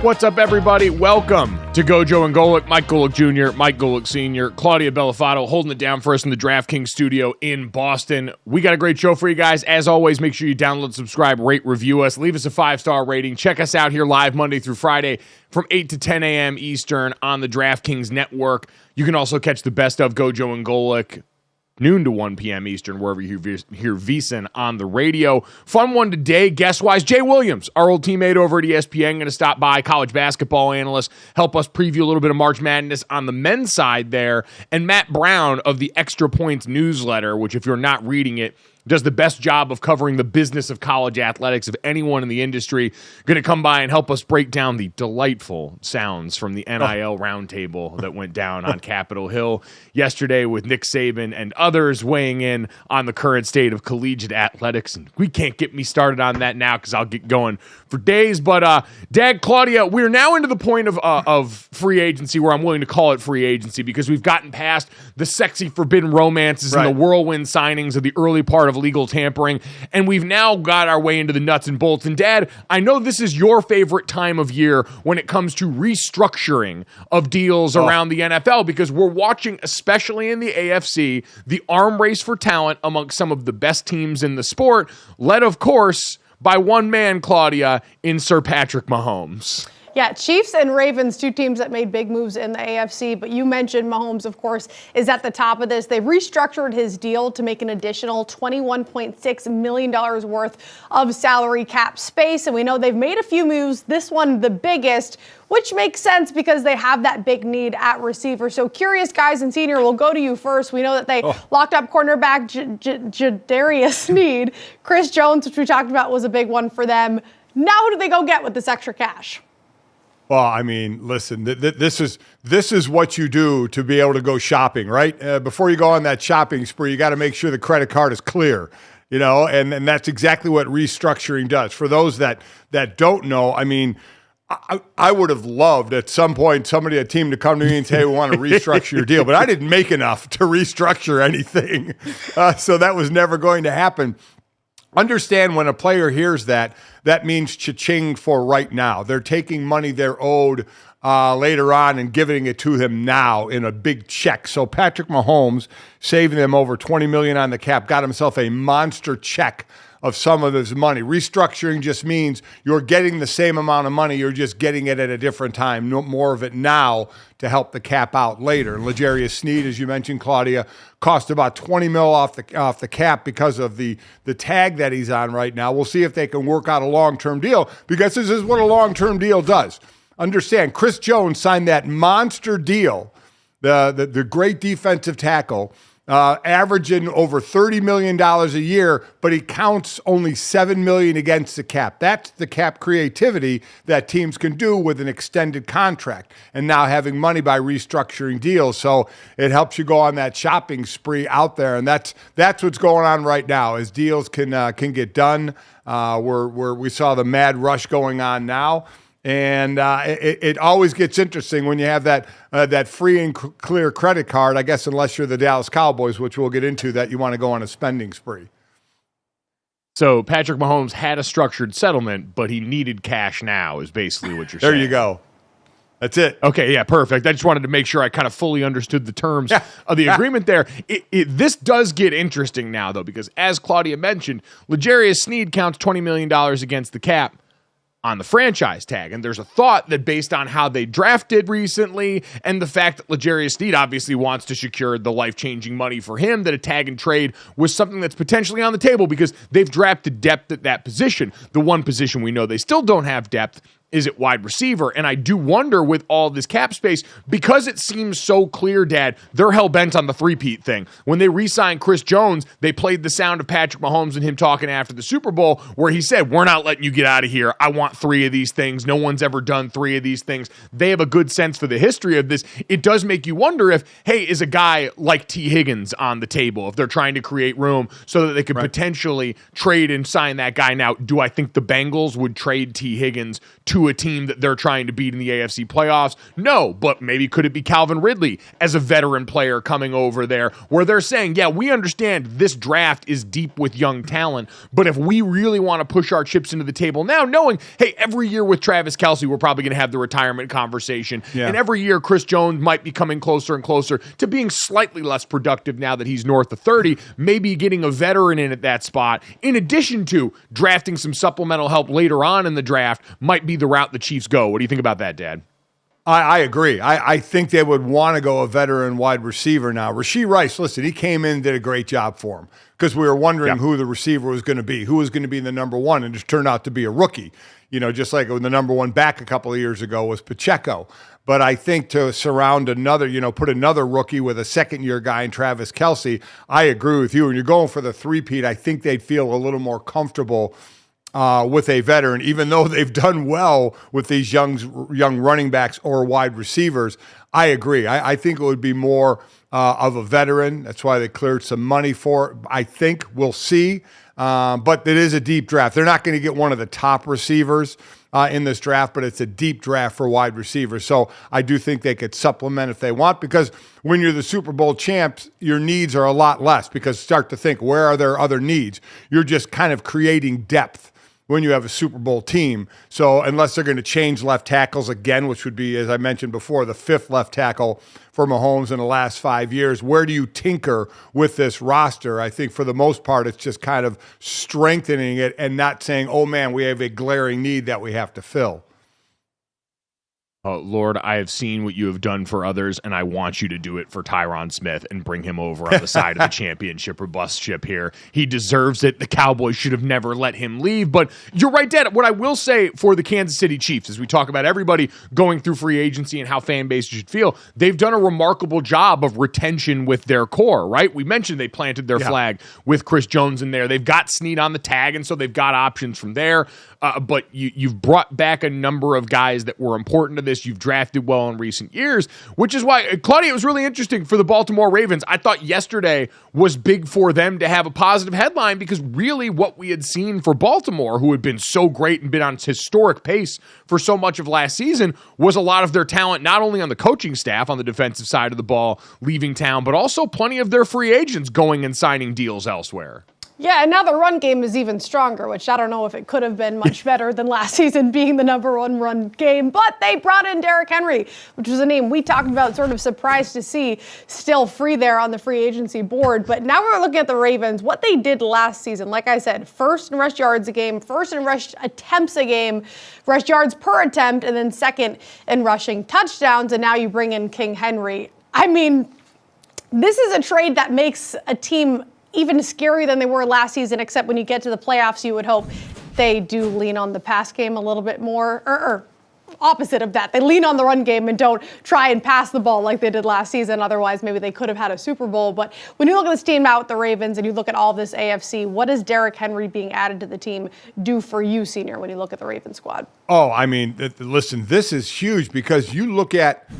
What's up, everybody? Welcome to Gojo and Golic. Mike Golic Jr., Mike Golic Sr., Claudia Bellafato holding it down for us in the DraftKings studio in Boston. We got a great show for you guys. As always, make sure you download, subscribe, rate, review us, leave us a 5-star rating. Check us out here live Monday through Friday from 8 to 10 a.m. Eastern on the DraftKings network. You can also catch the best of Gojo and Golic noon to 1 p.m. Eastern, wherever you hear VSiN on the radio. Fun one today, guest-wise. Jay Williams, our old teammate over at ESPN, going to stop by, college basketball analyst, help us preview a little bit of March Madness on the men's side there. And Matt Brown of the Extra Points newsletter, which if you're not reading it, does the best job of covering the business of college athletics of anyone in the industry, going to come by and help us break down the delightful sounds from the NIL roundtable that went down on Capitol Hill yesterday with Nick Saban and others weighing in on the current state of collegiate athletics. And we can't get me started on that now because I'll get going for days. But Dad, Claudia, we're now into the point of free agency where I'm willing to call it free agency because we've gotten past the sexy forbidden romances and the whirlwind signings of the early part of legal tampering, and we've now got our way into the nuts and bolts. And Dad, I know this is your favorite time of year when it comes to restructuring of deals around the NFL, because we're watching, especially in the AFC, the arm race for talent amongst some of the best teams in the sport, led, of course, by one man, Claudia, in Sir Patrick Mahomes. Yeah, Chiefs and Ravens, two teams that made big moves in the AFC, but you mentioned Mahomes, of course, is at the top of this. They've restructured his deal to make an additional $21.6 million worth of salary cap space, and we know they've made a few moves, this one the biggest, which makes sense because they have that big need at receiver. So curious guys, and Senior, we'll go to you first. We know that they locked up cornerback Jadarius Sneed. Chris Jones, which we talked about, was a big one for them. Now who do they go get with this extra cash? Well, I mean, listen, this is what you do to be able to go shopping, right? Before you go on that shopping spree, you got to make sure the credit card is clear, you know, and that's exactly what restructuring does. For those that don't know, I mean, I would have loved at some point a team to come to me and say, hey, we want to restructure your deal, but I didn't make enough to restructure anything, so that was never going to happen. Understand when a player hears that means cha-ching for right now. They're taking money they're owed later on and giving it to him now in a big check. So Patrick Mahomes, saving them over $20 million on the cap, got himself a monster check of some of his money. Restructuring just means you're getting the same amount of money, you're just getting it at a different time, no more of it now to help the cap out later. And L'Jarius Sneed, as you mentioned, Claudia, cost about $20 mil off the cap because of the tag that he's on right now. We'll see if they can work out a long-term deal, because this is what a long-term deal does. Understand, Chris Jones signed that monster deal, the great defensive tackle, averaging over $30 million a year, but he counts only $7 million against the cap. That's the cap creativity that teams can do with an extended contract, and now having money by restructuring deals. So it helps you go on that shopping spree out there, and that's what's going on right now as deals can get done. We saw the mad rush going on now. And it always gets interesting when you have that free and clear credit card, I guess, unless you're the Dallas Cowboys, which we'll get into, that you want to go on a spending spree. So Patrick Mahomes had a structured settlement, but he needed cash now is basically what you're saying. There you go. That's it. Okay, yeah, perfect. I just wanted to make sure I kind of fully understood the terms of the agreement there. This does get interesting now, though, because as Claudia mentioned, L'Jarius Sneed counts $20 million against the cap on the franchise tag. And there's a thought that based on how they drafted recently and the fact that L'Jarius Sneed obviously wants to secure the life-changing money for him, that a tag and trade was something that's potentially on the table because they've drafted depth at that position. The one position we know they still don't have depth is at wide receiver. And I do wonder with all this cap space, because it seems so clear, Dad, they're hell-bent on the three-peat thing. When they re-signed Chris Jones, they played the sound of Patrick Mahomes and him talking after the Super Bowl where he said, we're not letting you get out of here. I want 3 of these things. No one's ever done 3 of these things. They have a good sense for the history of this. It does make you wonder if, hey, is a guy like T. Higgins on the table if they're trying to create room so that they could potentially trade and sign that guy now? Do I think the Bengals would trade T. Higgins to to a team that they're trying to beat in the AFC playoffs? No, but maybe could it be Calvin Ridley as a veteran player coming over there where they're saying, yeah, we understand this draft is deep with young talent, but if we really want to push our chips into the table now, knowing, hey, every year with Travis Kelce, we're probably going to have the retirement conversation. Yeah. And every year, Chris Jones might be coming closer and closer to being slightly less productive now that he's north of 30, maybe getting a veteran in at that spot, in addition to drafting some supplemental help later on in the draft, might be the route the Chiefs go. What do you think about that, Dad? I agree. I think they would want to go a veteran wide receiver now. Rashee Rice, listen, he came in and did a great job for him because we were wondering who the receiver was going to be, who was going to be the number one, and it turned out to be a rookie. Just like when the number one back a couple of years ago was Pacheco. But I think to surround another, put another rookie with a second-year guy in Travis Kelce, I agree with you. And you're going for the three-peat, I think they'd feel a little more comfortable with a veteran, even though they've done well with these young running backs or wide receivers. I agree. I think it would be more of a veteran. That's why they cleared some money for it. I think we'll see. But it is a deep draft. They're not going to get one of the top receivers in this draft, but it's a deep draft for wide receivers. So I do think they could supplement if they want, because when you're the Super Bowl champs, your needs are a lot less, because start to think, where are their other needs? You're just kind of creating depth when you have a Super Bowl team. So unless they're going to change left tackles again, which would be, as I mentioned before, the fifth left tackle for Mahomes in the last 5 years, where do you tinker with this roster? I think for the most part, it's just kind of strengthening it and not saying, oh man, we have a glaring need that we have to fill. Oh, Lord, I have seen what you have done for others, and I want you to do it for Tyron Smith and bring him over on the side of the championship or bust ship here. He deserves it. The Cowboys should have never let him leave. But you're right, Dad. What I will say for the Kansas City Chiefs, as we talk about everybody going through free agency and how fan bases should feel, they've done a remarkable job of retention with their core, right? We mentioned they planted their flag with Chris Jones in there. They've got Snead on the tag, and so they've got options from there. But you've brought back a number of guys that were important to this. You've drafted well in recent years, which is why, Claudia, it was really interesting for the Baltimore Ravens. I thought yesterday was big for them to have a positive headline, because really what we had seen for Baltimore, who had been so great and been on historic pace for so much of last season, was a lot of their talent, not only on the coaching staff on the defensive side of the ball leaving town, but also plenty of their free agents going and signing deals elsewhere. Yeah, and now the run game is even stronger, which I don't know if it could have been much better than last season being the number one run game. But they brought in Derrick Henry, which was a name we talked about, sort of surprised to see still free there on the free agency board. But now we're looking at the Ravens, what they did last season. Like I said, first in rush yards a game, first in rush attempts a game, rush yards per attempt, and then second in rushing touchdowns. And now you bring in King Henry. I mean, this is a trade that makes a team even scarier than they were last season, except when you get to the playoffs, you would hope they do lean on the pass game a little bit more, or opposite of that. They lean on the run game and don't try and pass the ball like they did last season. Otherwise, maybe they could have had a Super Bowl. But when you look at this team out with the Ravens and you look at all of this AFC, what does Derrick Henry being added to the team do for you, Senior, when you look at the Ravens squad? Oh, I mean, listen, this is huge, because you look at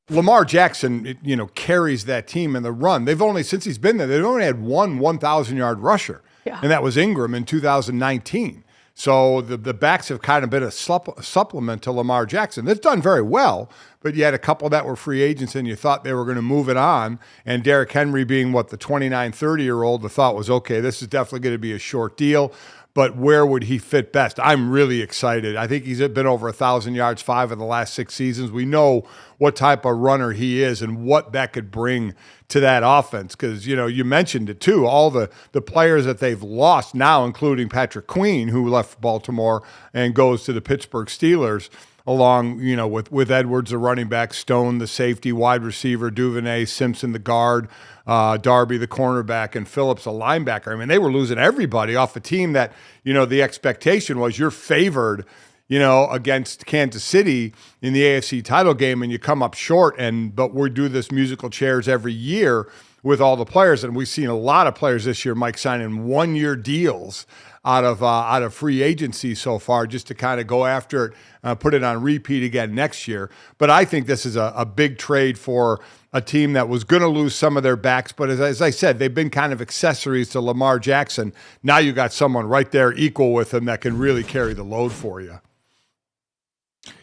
Lamar Jackson, carries that team in the run. Since he's been there, they've only had one 1,000-yard rusher, and that was Ingram in 2019. So the backs have kind of been a supplement to Lamar Jackson. They've done very well, but you had a couple that were free agents, and you thought they were going to move it on. And Derrick Henry being, the 29, 30-year-old, the thought was, okay, this is definitely going to be a short deal. But where would he fit best? I'm really excited. I think he's been over 1,000 yards 5 of the last 6 seasons. We know what type of runner he is and what that could bring to that offense. Because, you mentioned it too, all the players that they've lost now, including Patrick Queen, who left Baltimore and goes to the Pittsburgh Steelers, along, with Edwards, the running back, Stone, the safety, wide receiver, Duvernay, Simpson, the guard, Darby, the cornerback, and Phillips, a linebacker. I mean, they were losing everybody off a team that, the expectation was you're favored, against Kansas City in the AFC title game, and you come up short. But we do this musical chairs every year with all the players, and we've seen a lot of players this year, Mike, signing 1-year deals out of free agency so far, just to kind of go after it, put it on repeat again next year. But I think this is a big trade for a team that was going to lose some of their backs. But as I said, they've been kind of accessories to Lamar Jackson. Now you got someone right there equal with him that can really carry the load for you.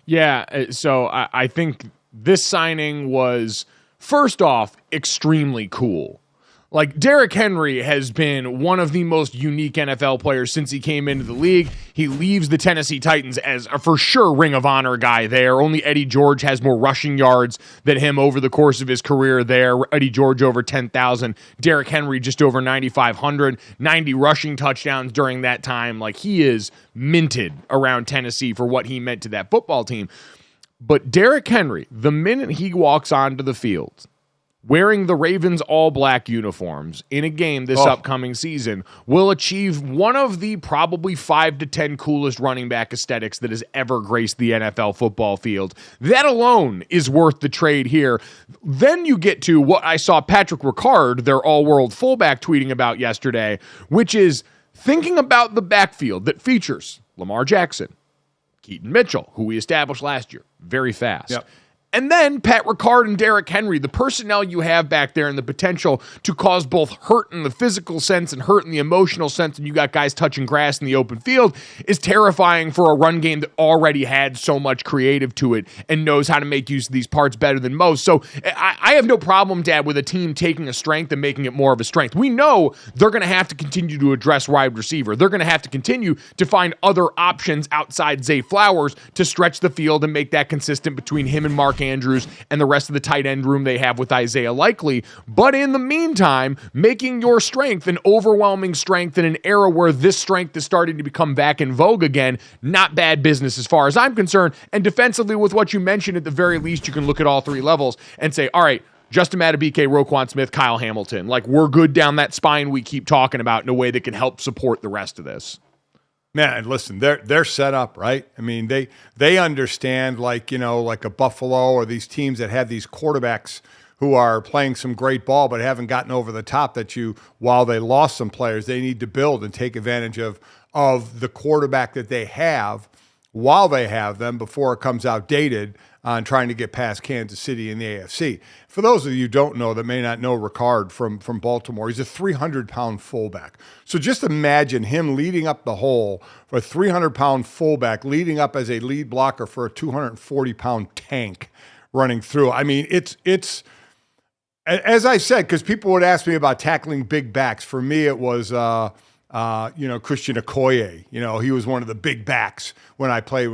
Yeah, so I think this signing was, first off, extremely cool. Like, Derrick Henry has been one of the most unique NFL players since he came into the league. He leaves the Tennessee Titans as a for sure Ring of Honor guy there. Only Eddie George has more rushing yards than him over the course of his career there. Eddie George over 10,000. Derrick Henry just over 9,500. 90 rushing touchdowns during that time. Like, he is minted around Tennessee for what he meant to that football team. But Derrick Henry, the minute he walks onto the field, wearing the Ravens all-black uniforms in a game this upcoming season, will achieve one of the probably 5 to 10 coolest running back aesthetics that has ever graced the NFL football field. That alone is worth the trade here. Then you get to what I saw Patrick Ricard, their all-world fullback, tweeting about yesterday, which is thinking about the backfield that features Lamar Jackson, Keaton Mitchell, who we established last year, very fast. Yep. And then Pat Ricard and Derrick Henry, the personnel you have back there and the potential to cause both hurt in the physical sense and hurt in the emotional sense, and you got guys touching grass in the open field, is terrifying for a run game that already had so much creative to it and knows how to make use of these parts better than most. So I have no problem, Dad, with a team taking a strength and making it more of a strength. We know they're going to have to continue to address wide receiver. They're going to have to continue to find other options outside Zay Flowers to stretch the field and make that consistent between him and Mark Andrews and the rest of the tight end room they have with Isaiah Likely. But in the meantime, making your strength an overwhelming strength in an era where this strength is starting to become back in vogue again, not bad business as far as I'm concerned. And defensively, with what you mentioned, at the very least, you can look at all three levels and say, all right, Justin Madubuike, Roquan Smith, Kyle Hamilton. Like, we're good down that spine we keep talking about in a way that can help support the rest of this. Man, listen, they're set up, right? I mean, they understand, like, you know, like a Buffalo or these teams that have these quarterbacks who are playing some great ball but haven't gotten over the top, that while they lost some players, they need to build and take advantage of the quarterback that they have while they have them before it comes outdated on trying to get past Kansas City in the AFC. For those of you who don't know, that may not know Ricard from Baltimore, he's a 300-pound fullback. So just imagine him leading up the hole for a 300-pound fullback, leading up as a lead blocker for a 240-pound tank running through. I mean, it's as I said, because people would ask me about tackling big backs. For me, it was Christian Okoye. You know, he was one of the big backs when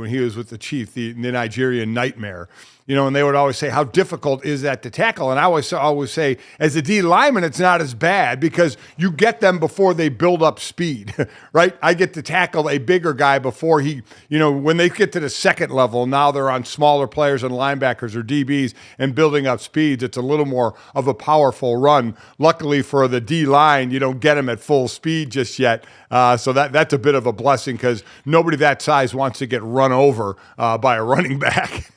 he was with the Chiefs, the Nigerian Nightmare. You know, and they would always say, how difficult is that to tackle? And I always say, as a D lineman, it's not as bad because you get them before they build up speed, right? I get to tackle a bigger guy before when they get to the second level, now they're on smaller players and linebackers or DBs and building up speeds. It's a little more of a powerful run. Luckily for the D line, you don't get them at full speed just yet. So that's a bit of a blessing because nobody that size wants to get run over by a running back.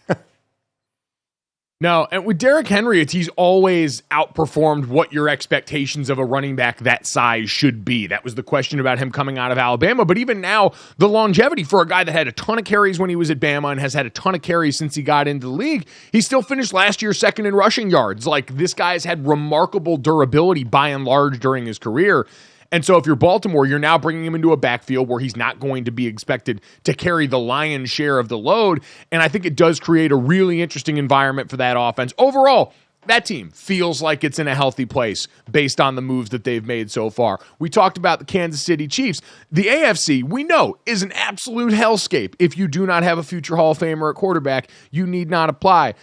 No, and with Derrick Henry, he's always outperformed what your expectations of a running back that size should be. That was the question about him coming out of Alabama. But even now, the longevity for a guy that had a ton of carries when he was at Bama and has had a ton of carries since he got into the league, he still finished last year second in rushing yards. Like, this guy's had remarkable durability by and large during his career. And so if you're Baltimore, you're now bringing him into a backfield where he's not going to be expected to carry the lion's share of the load. And I think it does create a really interesting environment for that offense. Overall, that team feels like it's in a healthy place based on the moves that they've made so far. We talked about the Kansas City Chiefs. The AFC, we know, is an absolute hellscape. If you do not have a future Hall of Famer at quarterback, you need not apply.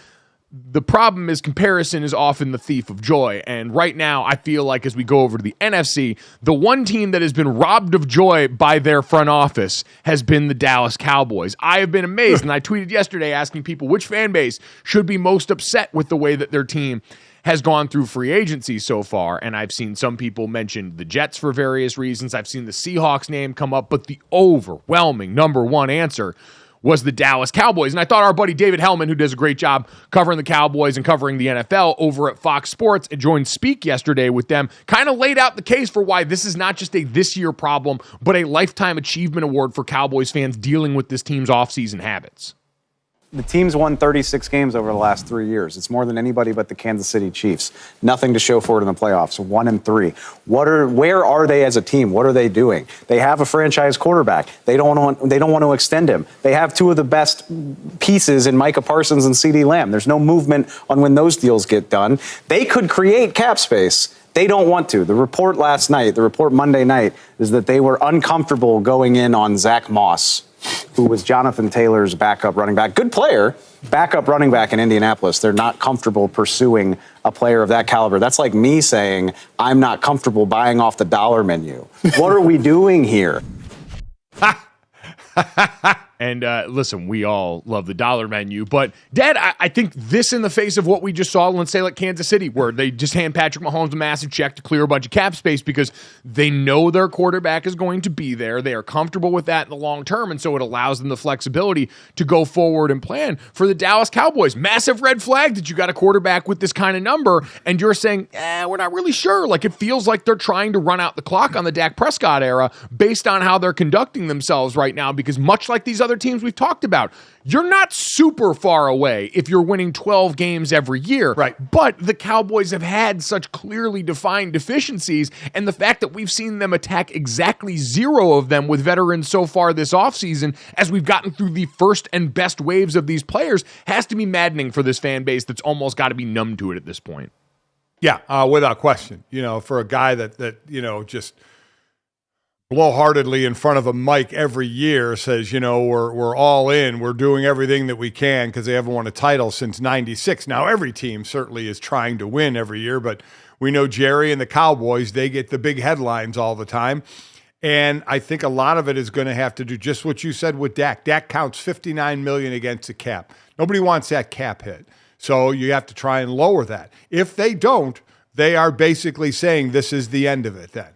The problem is comparison is often the thief of joy. And right now, I feel like as we go over to the NFC, the one team that has been robbed of joy by their front office has been the Dallas Cowboys. I have been amazed, and I tweeted yesterday asking people which fan base should be most upset with the way that their team has gone through free agency so far. And I've seen some people mention the Jets for various reasons. I've seen the Seahawks name come up, but the overwhelming number one answer was the Dallas Cowboys. And I thought our buddy David Hellman, who does a great job covering the Cowboys and covering the NFL over at Fox Sports, and joined Speak yesterday with them, kind of laid out the case for why this is not just a this-year problem, but a lifetime achievement award for Cowboys fans dealing with this team's offseason habits. The team's won 36 games over the last 3 years. It's more than anybody but the Kansas City Chiefs. Nothing to show for it in the playoffs. 1-3. Where are they as a team? What are they doing? They have a franchise quarterback. They don't want to extend him. They have two of the best pieces in Micah Parsons and CeeDee Lamb. There's no movement on when those deals get done. They could create cap space. They don't want to. The report Monday night, is that they were uncomfortable going in on Zach Moss, who was Jonathan Taylor's backup running back. Good player, backup running back in Indianapolis. They're not comfortable pursuing a player of that caliber. That's like me saying, I'm not comfortable buying off the dollar menu. What are we doing here? And listen, we all love the dollar menu, but Dad, I think this in the face of what we just saw, let's say like Kansas City, where they just hand Patrick Mahomes a massive check to clear a bunch of cap space because they know their quarterback is going to be there. They are comfortable with that in the long term, and so it allows them the flexibility to go forward and plan. For the Dallas Cowboys, massive red flag that you got a quarterback with this kind of number, and you're saying, we're not really sure. Like, it feels like they're trying to run out the clock on the Dak Prescott era based on how they're conducting themselves right now, because much like these other teams we've talked about, you're not super far away if you're winning 12 games every year. Right. But the Cowboys have had such clearly defined deficiencies, and the fact that we've seen them attack exactly 0 of them with veterans so far this offseason as we've gotten through the first and best waves of these players has to be maddening for this fan base that's almost got to be numb to it at this point. Yeah, without question. For a guy that just blowhardedly in front of a mic every year says, we're all in, we're doing everything that we can because they haven't won a title since 96. Now, every team certainly is trying to win every year, but we know Jerry and the Cowboys, they get the big headlines all the time. And I think a lot of it is going to have to do just what you said with Dak. Dak counts $59 million against the cap. Nobody wants that cap hit. So you have to try and lower that. If they don't, they are basically saying this is the end of it then.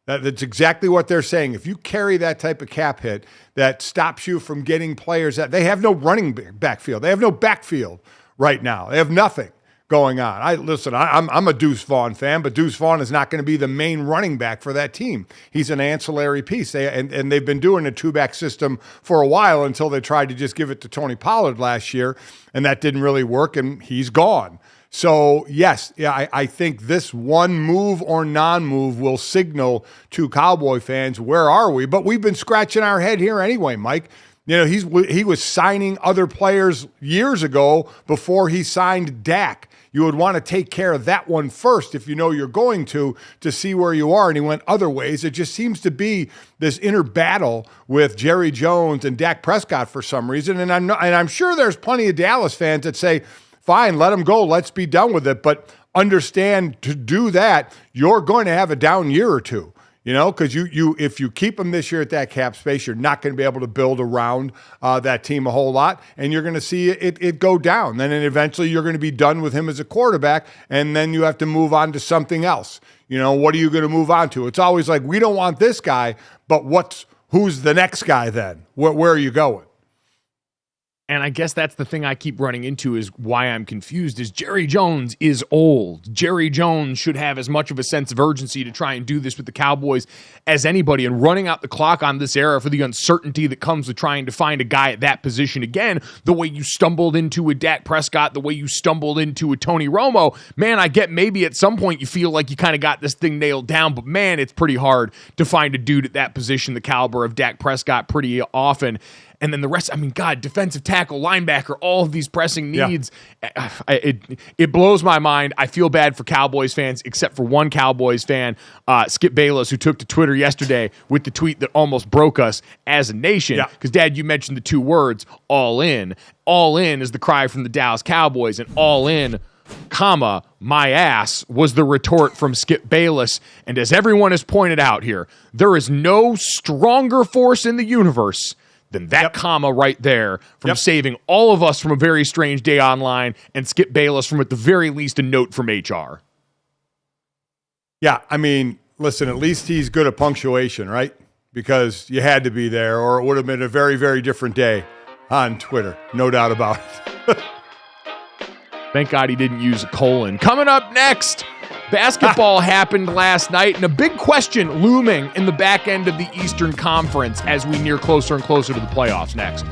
That's exactly what they're saying. If you carry that type of cap hit that stops you from getting players that they have no running backfield. They have no backfield right now. They have nothing going on. I'm a Deuce Vaughn fan, but Deuce Vaughn is not going to be the main running back for that team. He's an ancillary piece. And they've been doing a 2-back system for a while until they tried to just give it to Tony Pollard last year, and that didn't really work, and he's gone. So, yes, I think this one move or non-move will signal to Cowboy fans, where are we? But we've been scratching our head here anyway, Mike. He was signing other players years ago before he signed Dak. You would want to take care of that one first if you know you're going to see where you are. And he went other ways. It just seems to be this inner battle with Jerry Jones and Dak Prescott for some reason. And I'm sure there's plenty of Dallas fans that say, fine, let him go. Let's be done with it. But understand, to do that, you're going to have a down year or two, because if you keep him this year at that cap space, you're not going to be able to build around that team a whole lot, and you're going to see it go down. Then eventually you're going to be done with him as a quarterback, and then you have to move on to something else. What are you going to move on to? It's always like, we don't want this guy, but who's the next guy then? Where are you going? And I guess that's the thing I keep running into, is why I'm confused, is Jerry Jones is old. Jerry Jones should have as much of a sense of urgency to try and do this with the Cowboys as anybody, and running out the clock on this era for the uncertainty that comes with trying to find a guy at that position again, the way you stumbled into a Dak Prescott, the way you stumbled into a Tony Romo. Man, I get maybe at some point you feel like you kind of got this thing nailed down, but man, it's pretty hard to find a dude at that position, the caliber of Dak Prescott, pretty often. And then the rest, defensive tackle, linebacker, all of these pressing needs. Yeah. It blows my mind. I feel bad for Cowboys fans, except for one Cowboys fan, Skip Bayless, who took to Twitter yesterday with the tweet that almost broke us as a nation. Because, Dad, you mentioned the 2 words, all in. All in is the cry from the Dallas Cowboys, and all in, my ass, was the retort from Skip Bayless. And as everyone has pointed out here, there is no stronger force in the universe than that comma right there from saving all of us from a very strange day online, and Skip Bayless from, at the very least, a note from HR. Yeah, listen, at least he's good at punctuation, right? Because you had to be there, or it would have been a very, very different day on Twitter. No doubt about it. Thank God he didn't use a colon. Coming up next, basketball happened last night, and a big question looming in the back end of the Eastern Conference as we near closer and closer to the playoffs. Next.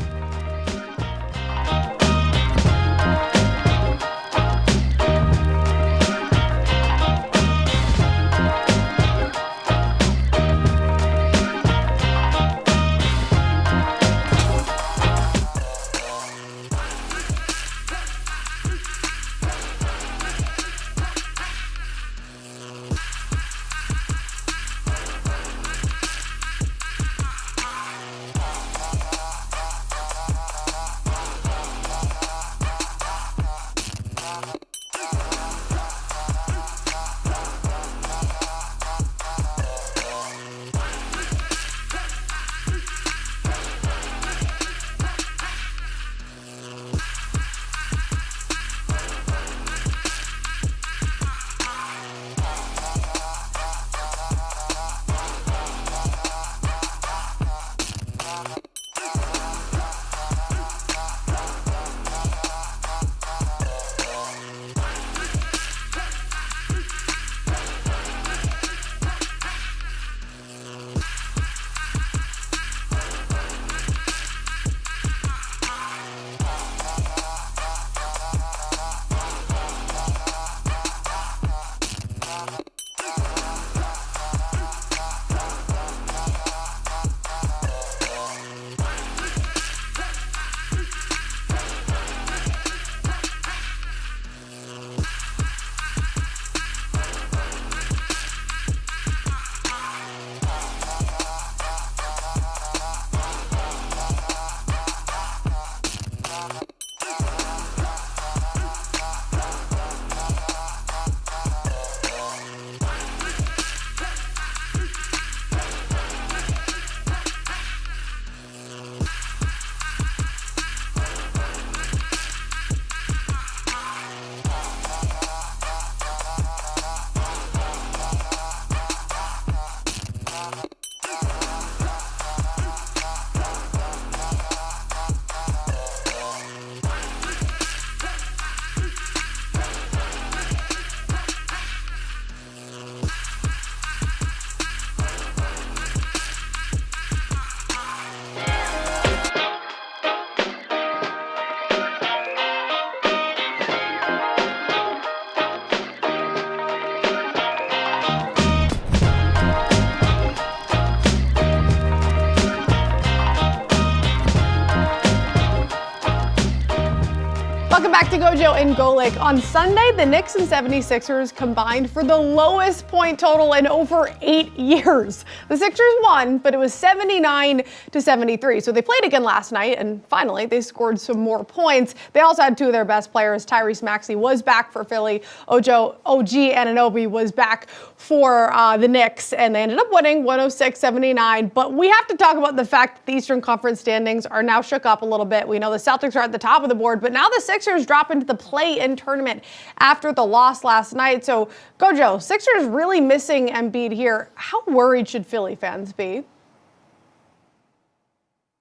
Welcome back to Gojo and Golic. On Sunday, the Knicks and 76ers combined for the lowest point total in over 8 years. The Sixers won, but it was 79-73. So they played again last night, and finally they scored some more points. They also had two of their best players. Tyrese Maxey was back for Philly. OG Anunoby was back for the Knicks, and they ended up winning 106-79. But we have to talk about the fact that the Eastern Conference standings are now shook up a little bit. We know the Celtics are at the top of the board, but now the Sixers drop into the play-in tournament after the loss last night. So, Gojo, Sixers really missing Embiid here. How worried should Philly fans be?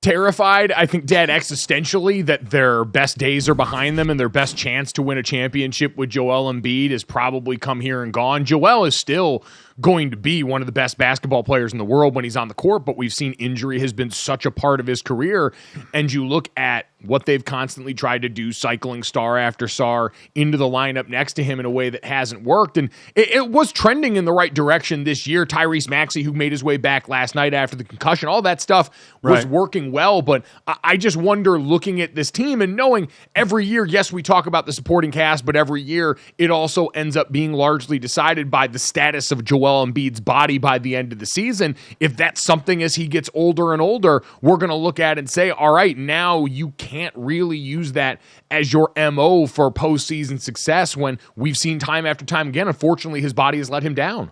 Terrified, I think, Dad, existentially, that their best days are behind them and their best chance to win a championship with Joel Embiid has probably come here and gone. Joel is still going to be one of the best basketball players in the world when he's on the court, but we've seen injury has been such a part of his career. And you look at what they've constantly tried to do, cycling star after star into the lineup next to him in a way that hasn't worked. And it was trending in the right direction this year. Tyrese Maxey, who made his way back last night after the concussion, all that stuff was working well. But I just wonder, looking at this team and knowing every year, yes, we talk about the supporting cast, but every year it also ends up being largely decided by the status of Joel Embiid's body by the end of the season. If that's something as he gets older and older, we're going to look at and say, all right, now you can't really use that as your MO for postseason success when we've seen time after time again, unfortunately, his body has let him down.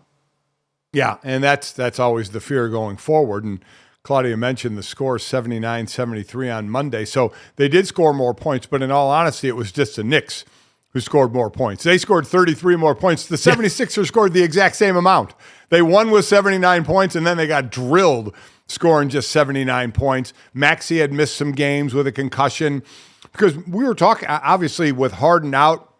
Yeah, and that's always the fear going forward. And Claudia mentioned the score 79-73 on Monday. So they did score more points, but in all honesty, it was just the Knicks who scored more points. They scored 33 more points. The 76ers scored the exact same amount. They won with 79 points, and then they got drilled scoring just 79 points. Maxey had missed some games with a concussion because we were talking, obviously, with Harden out,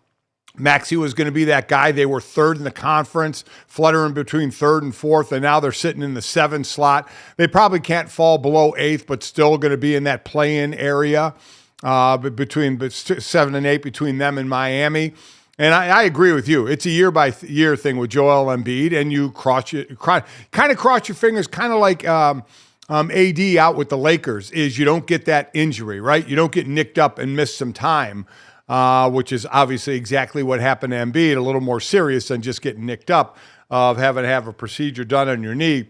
Maxey was going to be that guy. They were third in the conference, fluttering between third and fourth, and now they're sitting in the 7th slot. They probably can't fall below 8th, but still going to be in that play-in area. Between 7 and 8 between them and Miami. And I agree with you. It's a year-by-year thing with Joel Embiid, and you kind of cross your fingers, kind of like AD out with the Lakers, is you don't get that injury, right? You don't get nicked up and miss some time, which is obviously exactly what happened to Embiid, a little more serious than just getting nicked up of having to have a procedure done on your knee.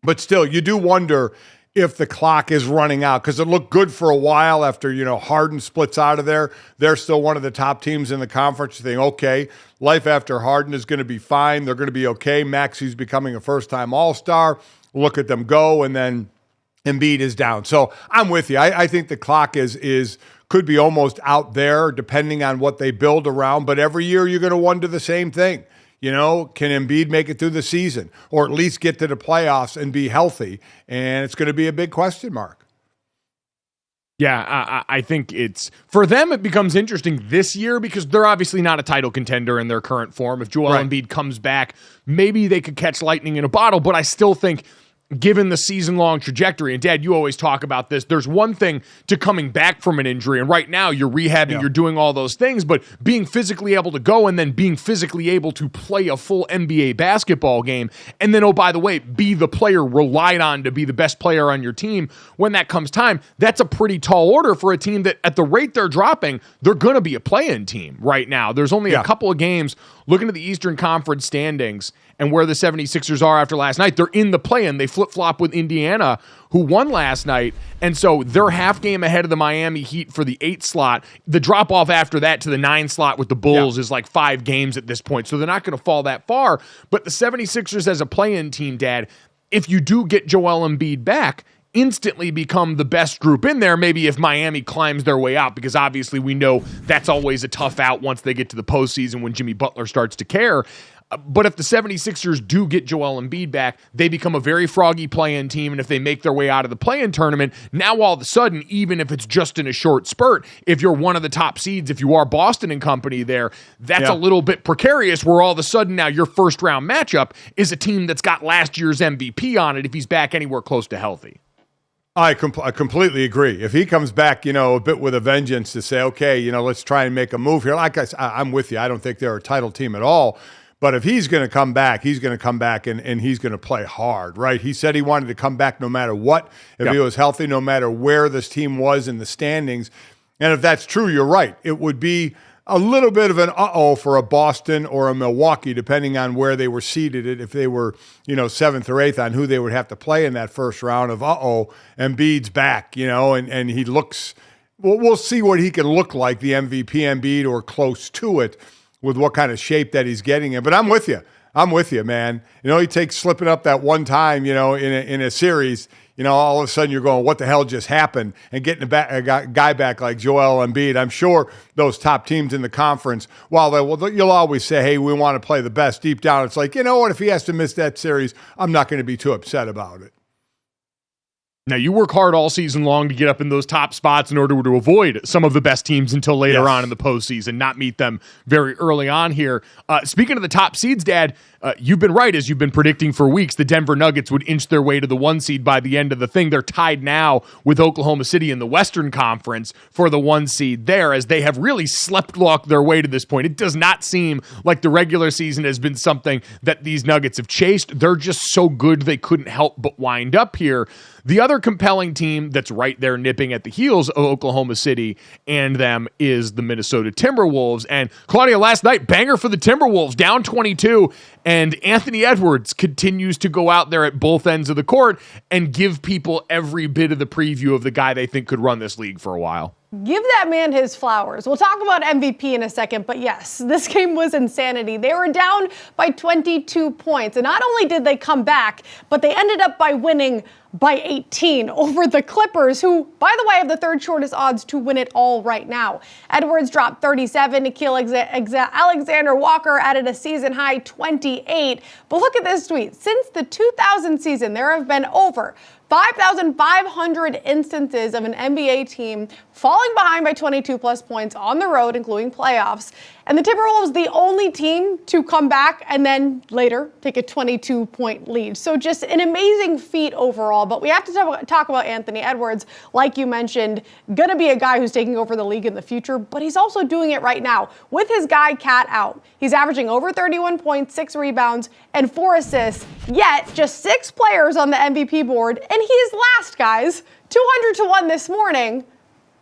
But still, you do wonder if the clock is running out, because it looked good for a while after, Harden splits out of there. They're still one of the top teams in the conference. You think, okay, life after Harden is going to be fine. They're going to be okay. Maxey's becoming a first-time All-Star. Look at them go, and then Embiid is down. So I'm with you. I think the clock could be almost out there, depending on what they build around. But every year you're going to wonder the same thing. Can Embiid make it through the season or at least get to the playoffs and be healthy? And it's going to be a big question mark. Yeah, I think for them, it becomes interesting this year because they're obviously not a title contender in their current form. If Joel Embiid comes back, maybe they could catch lightning in a bottle, but I still think given the season-long trajectory, and Dad, you always talk about this, there's one thing to coming back from an injury, and right now you're rehabbing, you're doing all those things, but being physically able to go and then being physically able to play a full NBA basketball game, and then, oh, by the way, be the player relied on to be the best player on your team when that comes time, that's a pretty tall order for a team that, at the rate they're dropping, they're going to be a play-in team right now. There's only a couple of games looking at the Eastern Conference standings and where the 76ers are after last night. They're in the play-in. They flip-flop with Indiana, who won last night, and so they're half game ahead of the Miami Heat for the 8 slot. The drop-off after that to the 9 slot with the Bulls is like 5 games at this point, so they're not going to fall that far. But the 76ers as a play-in team, Dad, if you do get Joel Embiid back, instantly become the best group in there, maybe if Miami climbs their way out, because obviously we know that's always a tough out once they get to the postseason when Jimmy Butler starts to care. But if the 76ers do get Joel Embiid back, they become a very froggy play-in team, and if they make their way out of the play-in tournament, now all of a sudden, even if it's just in a short spurt, if you're one of the top seeds, if you are Boston and company there, that's a little bit precarious, where all of a sudden now your first-round matchup is a team that's got last year's MVP on it if he's back anywhere close to healthy. I completely agree. If he comes back, a bit with a vengeance to say, okay, let's try and make a move here. Like I'm with you. I don't think they're a title team at all. But if he's going to come back, he's going to come back and he's going to play hard, right? He said he wanted to come back no matter what. If he was healthy, no matter where this team was in the standings. And if that's true, you're right. It would be a little bit of an for a Boston or a Milwaukee, depending on where they were seated. If they were, 7th or 8th, on who they would have to play in that first round of Embiid's back, and he looks. We'll see what he can look like, the MVP Embiid, or close to it, with what kind of shape that he's getting in. But I'm with you, man. He takes slipping up that one time, in a series. All of a sudden you're going, what the hell just happened? And getting a guy back like Joel Embiid, I'm sure those top teams in the conference, you'll always say, hey, we want to play the best. Deep down, it's like, you know what? If he has to miss that series, I'm not going to be too upset about it. Now, you work hard all season long to get up in those top spots in order to avoid some of the best teams until later on in the postseason, not meet them very early on here. Speaking of the top seeds, Dad, you've been right, as you've been predicting for weeks. The Denver Nuggets would inch their way to the 1 seed by the end of the thing. They're tied now with Oklahoma City in the Western Conference for the 1 seed there, as they have really sleptwalked their way to this point. It does not seem like the regular season has been something that these Nuggets have chased. They're just so good they couldn't help but wind up here. The other compelling team that's right there nipping at the heels of Oklahoma City and them is the Minnesota Timberwolves. And Claudia, last night, banger for the Timberwolves, down 22, and Anthony Edwards continues to go out there at both ends of the court and give people every bit of the preview of the guy they think could run this league for a while. Give that man his flowers. We'll talk about MVP in a second, but yes, this game was insanity. They were down by 22 points, and not only did they come back, but they ended up by winning by 18 over the Clippers, who, by the way, have the third shortest odds to win it all right now. Edwards dropped 37. Nickeil Alexander-Walker added a season-high 28. But look at this tweet. Since the 2000 season, there have been over 5,500 instances of an NBA team falling behind by 22-plus points on the road, including playoffs. And the Timberwolves, the only team to come back and then later take a 22-point lead. So just an amazing feat overall. But we have to talk about Anthony Edwards. Like you mentioned, going to be a guy who's taking over the league in the future, but he's also doing it right now with his guy Cat out. He's averaging over 31 points, 6 rebounds, and 4 assists, yet just 6 players on the MVP board, and he is last, guys. 200 to 1 this morning.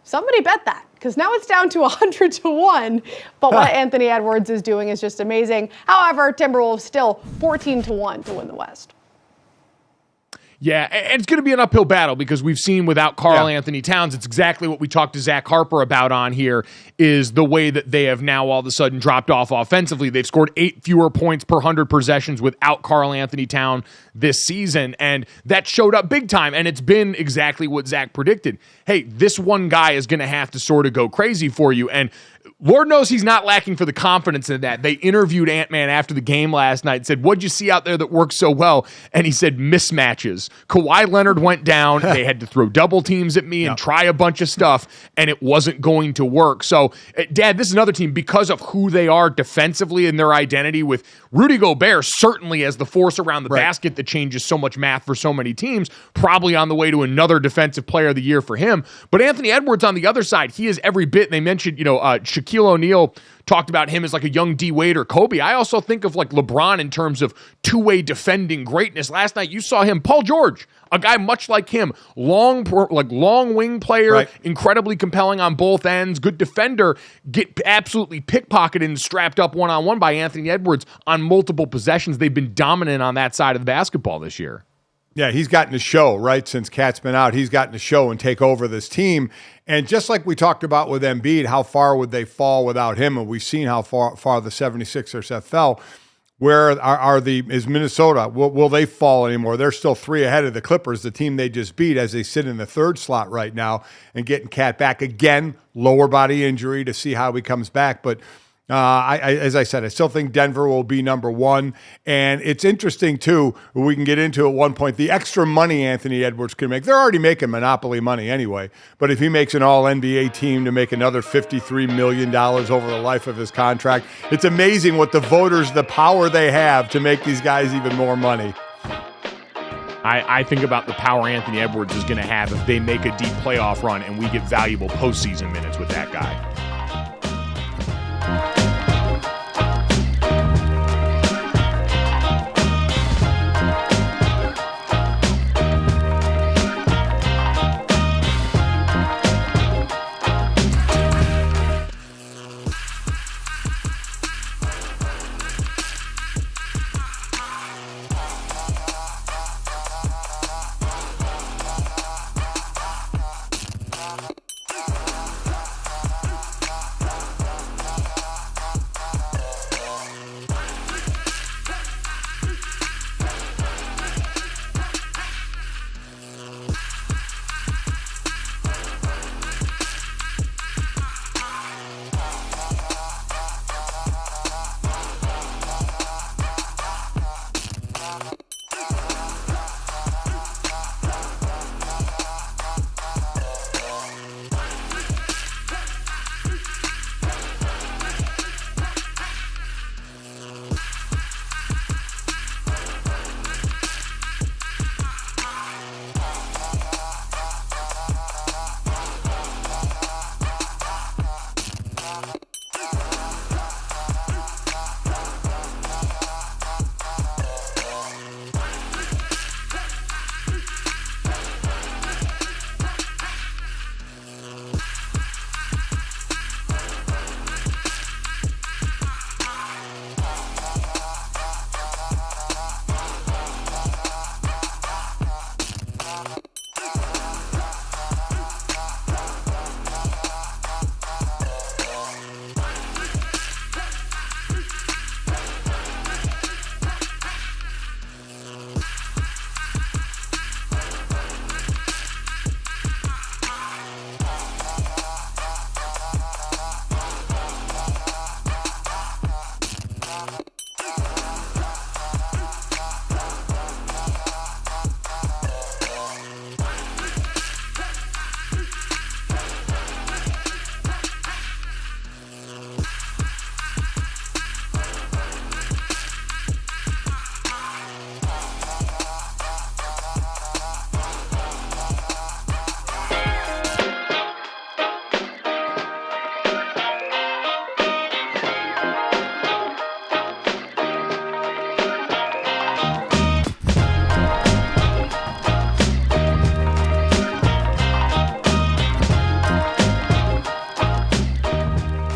Somebody bet that, because now it's down to 100 to 1. But what Anthony Edwards is doing is just amazing. However, Timberwolves still 14 to 1 to win the West. Yeah, and it's going to be an uphill battle because we've seen without Karl Anthony Towns, it's exactly what we talked to Zach Harper about on here, is the way that they have now all of a sudden dropped off offensively. They've scored 8 fewer points per 100 possessions without Karl Anthony Towns this season, and that showed up big time, and it's been exactly what Zach predicted. Hey, this one guy is going to have to sort of go crazy for you, and Lord knows he's not lacking for the confidence in that. They interviewed Ant-Man after the game last night and said, what'd you see out there that works so well? And he said, mismatches. Kawhi Leonard went down. They had to throw double teams at me and try a bunch of stuff, and it wasn't going to work. So, Dad, this is another team, because of who they are defensively and their identity, with Rudy Gobert certainly as the force around the basket that changes so much math for so many teams, probably on the way to another defensive player of the year for him. But Anthony Edwards on the other side, he is every bit. They mentioned, Shaquille O'Neal talked about him as like a young D. Wade or Kobe. I also think of like LeBron in terms of two-way defending greatness. Last night you saw him, Paul George, a guy much like him, long wing player, incredibly compelling on both ends, good defender, get absolutely pickpocketed and strapped up one-on-one by Anthony Edwards on multiple possessions. They've been dominant on that side of the basketball this year. Yeah, he's gotten to show, right? Since Cat's been out, he's gotten to show and take over this team. And just like we talked about with Embiid, how far would they fall without him? And we've seen how far the 76ers have fell. Where is Minnesota? Will they fall anymore? They're still 3 ahead of the Clippers, the team they just beat, as they sit in the 3rd slot right now and getting Cat back again, lower body injury, to see how he comes back. But as I said, I still think Denver will be number 1. And it's interesting, too, we can get into at one point, the extra money Anthony Edwards can make. They're already making monopoly money anyway. But if he makes an all-NBA team to make another $53 million over the life of his contract, it's amazing what the voters, the power they have to make these guys even more money. I think about the power Anthony Edwards is going to have if they make a deep playoff run and we get valuable postseason minutes with that guy.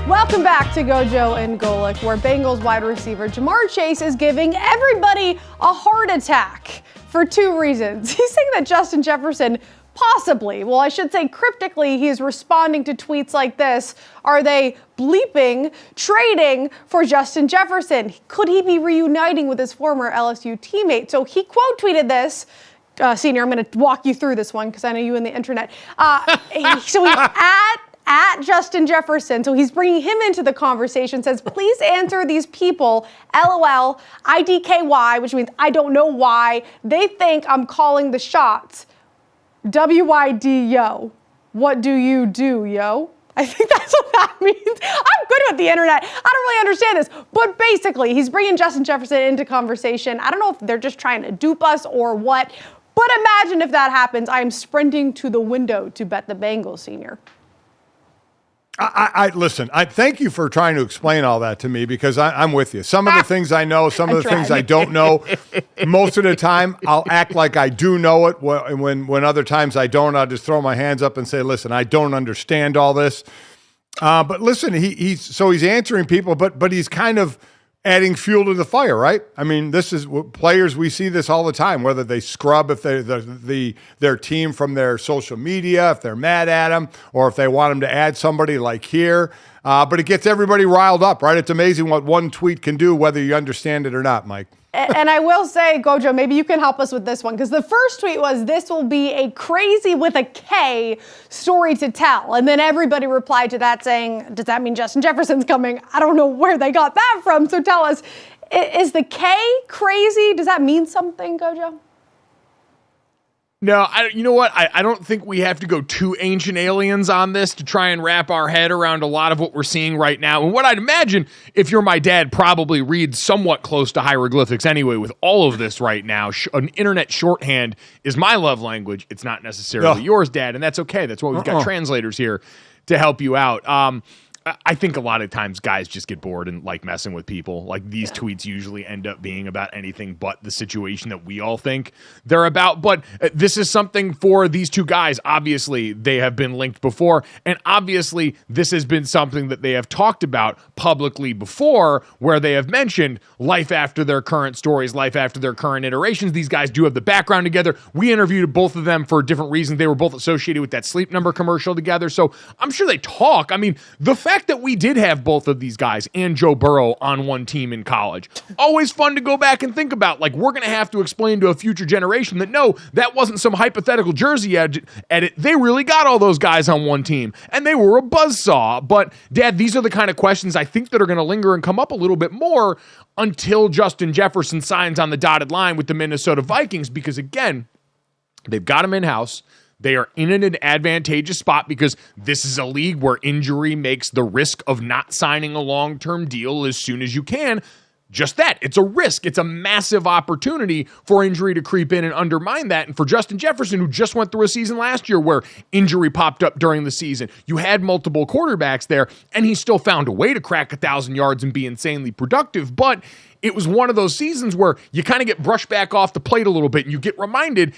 Welcome back to Gojo and Golic, where Bengals wide receiver Ja'Marr Chase is giving everybody a heart attack for two reasons. He's saying that Justin Jefferson possibly, well, I should say cryptically, he is responding to tweets like this. Are they bleeping, trading for Justin Jefferson? Could he be reuniting with his former LSU teammate? So he quote tweeted this. Senior, I'm going to walk you through this one because I know you and the internet. So he at Justin Jefferson, so he's bringing him into the conversation, says, please answer these people, LOL, IDKY, which means I don't know why. They think I'm calling the shots. WYD, yo. What do you do, yo? I think that's what that means. I'm good with the internet. I don't really understand this. But basically, he's bringing Justin Jefferson into conversation. I don't know if they're just trying to dupe us or what. But imagine if that happens. I am sprinting to the window to bet the Bengals, Senior. Listen, I thank you for trying to explain all that to me because I'm with you. Some of the things I know, some of the things I don't know. Most of the time, I'll act like I do know it. When other times I don't, I'll just throw my hands up and say, listen, I don't understand all this. But listen, he's answering people, but he's kind of adding fuel to the fire, right? I mean, this is players, we see this all the time, whether they scrub if their team from their social media, if they're mad at them, or if they want them to add somebody like here. But it gets everybody riled up, right? It's amazing what one tweet can do, whether you understand it or not, Mike. And I will say, Gojo, maybe you can help us with this one, because the first tweet was, this will be a crazy with a K story to tell. And then everybody replied to that saying, does that mean Justin Jefferson's coming? I don't know where they got that from. So tell us, is the K crazy? Does that mean something, Gojo? No, you know what? I don't think we have to go too ancient aliens on this to try and wrap our head around a lot of what we're seeing right now. And what I'd imagine, if you're my dad, probably reads somewhat close to hieroglyphics anyway with all of this right now. An internet shorthand is my love language. It's not necessarily yours, Dad, and that's okay. That's why we've got translators here to help you out. I think a lot of times guys just get bored and like messing with people. Like these tweets usually end up being about anything but the situation that we all think they're about. But this is something for these two guys. Obviously, they have been linked before. And obviously, this has been something that they have talked about publicly before, where they have mentioned life after their current stories, life after their current iterations. These guys do have the background together. We interviewed both of them for different reasons. They were both associated with that Sleep Number commercial together. So I'm sure they talk. I mean, the fact that we did have both of these guys and Joe Burrow on one team in college, always fun to go back and think about. Like, we're going to have to explain to a future generation that no, that wasn't some hypothetical jersey edit. They really got all those guys on one team, and they were a buzzsaw. But, Dad, these are the kind of questions I think that are going to linger and come up a little bit more until Justin Jefferson signs on the dotted line with the Minnesota Vikings, because, again, they've got him in-house. They are in an advantageous spot because this is a league where injury makes the risk of not signing a long-term deal as soon as you can just that. It's a risk. It's a massive opportunity for injury to creep in and undermine that. And for Justin Jefferson, who just went through a season last year where injury popped up during the season, you had multiple quarterbacks there, and he still found a way to crack 1,000 yards and be insanely productive. But it was one of those seasons where you kind of get brushed back off the plate a little bit and you get reminded,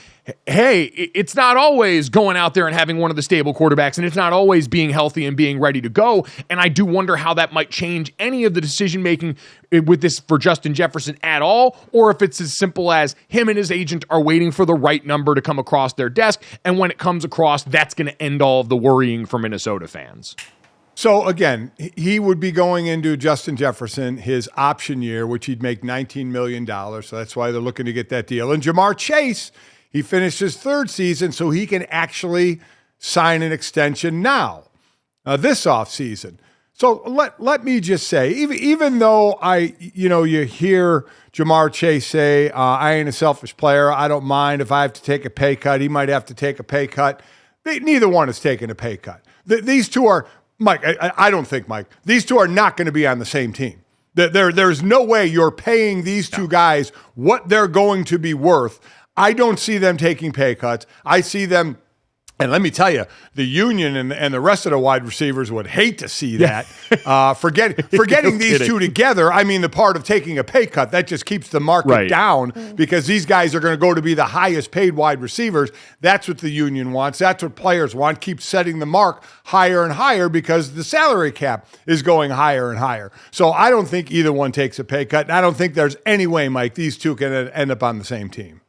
hey, it's not always going out there and having one of the stable quarterbacks, and it's not always being healthy and being ready to go. And I do wonder how that might change any of the decision-making with this for Justin Jefferson at all, or if it's as simple as him and his agent are waiting for the right number to come across their desk, and when it comes across, that's going to end all of the worrying for Minnesota fans. So, again, he would be going into Justin Jefferson, his option year, which he'd make $19 million. So that's why they're looking to get that deal. And Ja'Marr Chase, he finished his third season, so he can actually sign an extension now, this offseason. So let me just say, even though you hear Ja'Marr Chase say, I ain't a selfish player, I don't mind if I have to take a pay cut. He might have to take a pay cut. Neither one is taking a pay cut. These two are, Mike, I don't think, Mike, these two are not going to be on the same team. There's no way you're paying these two guys what they're going to be worth. I don't see them taking pay cuts. I see them And let me tell you, the union and the rest of the wide receivers would hate to see that. Forgetting these two together, I mean, the part of taking a pay cut, that just keeps the market down because these guys are going to go to be the highest paid wide receivers. That's what the union wants. That's what players want. Keep setting the mark higher and higher because the salary cap is going higher and higher. So I don't think either one takes a pay cut. And I don't think there's any way, Mike, these two can end up on the same team.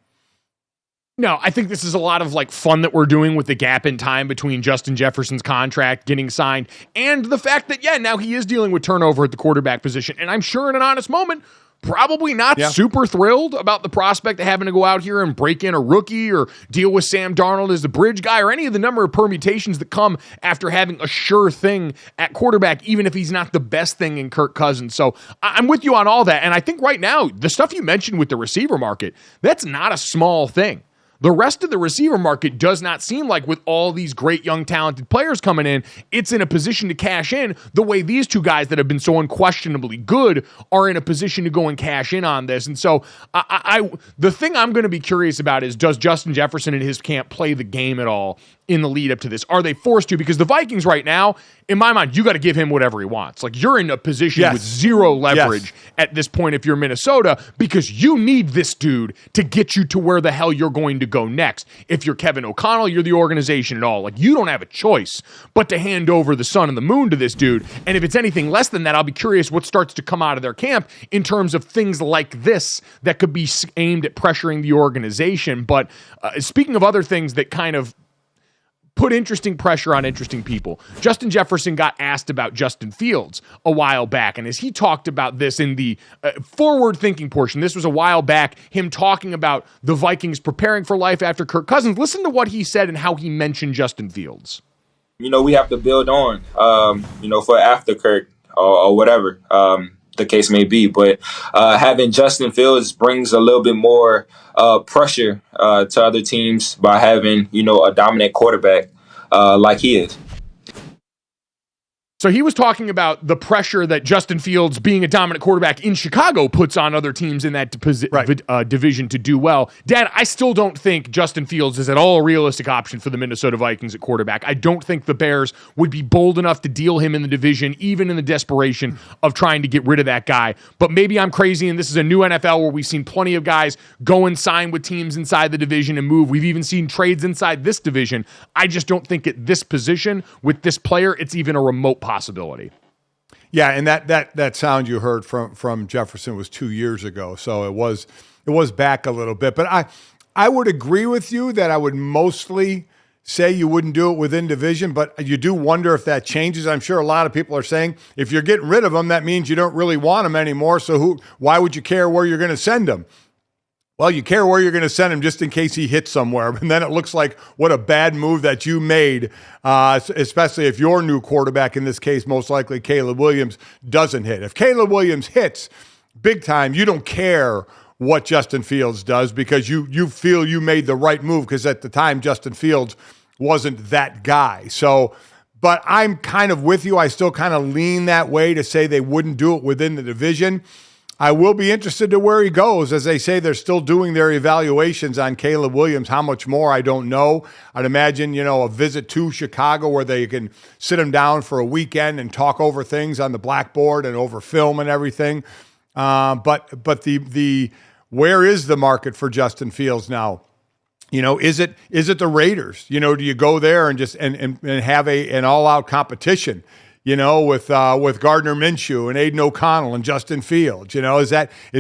No, I think this is a lot of fun that we're doing with the gap in time between Justin Jefferson's contract getting signed and the fact that, now he is dealing with turnover at the quarterback position. And I'm sure in an honest moment, probably not super thrilled about the prospect of having to go out here and break in a rookie or deal with Sam Darnold as the bridge guy or any of the number of permutations that come after having a sure thing at quarterback, even if he's not the best thing in Kirk Cousins. So I'm with you on all that. And I think right now, the stuff you mentioned with the receiver market, that's not a small thing. The rest of the receiver market does not seem like, with all these great young talented players coming in, it's in a position to cash in the way these two guys that have been so unquestionably good are in a position to go and cash in on this. And so the thing I'm going to be curious about is, does Justin Jefferson and his camp play the game at all in the lead up to this? Are they forced to? Because the Vikings right now, in my mind, you got to give him whatever he wants. You're in a position with zero leverage at this point if you're Minnesota, because you need this dude to get you to where the hell you're going to go next. If you're Kevin O'Connell, you're the organization at all. You don't have a choice but to hand over the sun and the moon to this dude. And if it's anything less than that, I'll be curious what starts to come out of their camp in terms of things like this that could be aimed at pressuring the organization. But speaking of other things that kind of put interesting pressure on interesting people, Justin Jefferson got asked about Justin Fields a while back, and as he talked about this in the forward-thinking portion, this was a while back, him talking about the Vikings preparing for life after Kirk Cousins. Listen to what he said and how he mentioned Justin Fields. We have to build on, for after Kirk or whatever the case may be. But having Justin Fields brings a little bit more pressure to other teams by having, a dominant quarterback like he is. So he was talking about the pressure that Justin Fields, being a dominant quarterback in Chicago, puts on other teams in that division to do well. Dad, I still don't think Justin Fields is at all a realistic option for the Minnesota Vikings at quarterback. I don't think the Bears would be bold enough to deal him in the division, even in the desperation of trying to get rid of that guy. But maybe I'm crazy, and this is a new NFL where we've seen plenty of guys go and sign with teams inside the division and move. We've even seen trades inside this division. I just don't think at this position, with this player, it's even a remote possibility. Yeah, and that sound you heard from Jefferson was 2 years ago, so it was back a little bit. But I would agree with you that I would mostly say you wouldn't do it within division, but you do wonder if that changes. I'm sure a lot of people are saying if you're getting rid of them, that means you don't really want them anymore. So why would you care where you're going to send them? Well, you care where you're going to send him just in case he hits somewhere. And then it looks like what a bad move that you made, especially if your new quarterback, in this case, most likely Caleb Williams, doesn't hit. If Caleb Williams hits big time, you don't care what Justin Fields does because you feel you made the right move because at the time Justin Fields wasn't that guy. So, but I'm kind of with you. I still kind of lean that way to say they wouldn't do it within the division. I will be interested to where he goes. As they say, they're still doing their evaluations on Caleb Williams. How much more, I don't know. I'd imagine, a visit to Chicago where they can sit him down for a weekend and talk over things on the blackboard and over film and everything. But the where is the market for Justin Fields now? Is it the Raiders? Do you go there and just and have an all-out competition? With Gardner Minshew and Aiden O'Connell and Justin Fields, is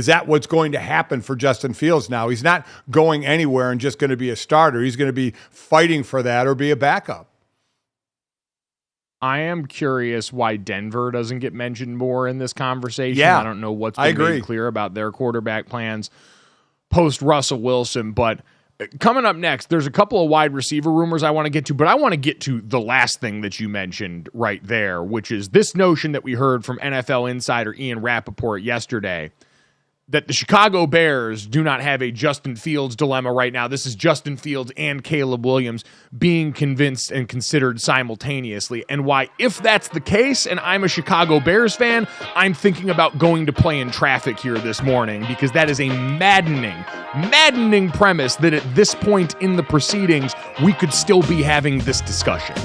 that what's going to happen for Justin Fields now? He's not going anywhere and just going to be a starter. He's going to be fighting for that or be a backup. I am curious why Denver doesn't get mentioned more in this conversation. Yeah, I don't know what's been made clear about their quarterback plans post Russell Wilson, but coming up next, there's a couple of wide receiver rumors I want to get to, but I want to get to the last thing that you mentioned right there, which is this notion that we heard from NFL insider Ian Rappaport yesterday that the Chicago Bears do not have a Justin Fields dilemma right now. This is Justin Fields and Caleb Williams being convinced and considered simultaneously. And why, if that's the case, and I'm a Chicago Bears fan, I'm thinking about going to play in traffic here this morning, because that is a maddening premise that at this point in the proceedings, we could still be having this discussion.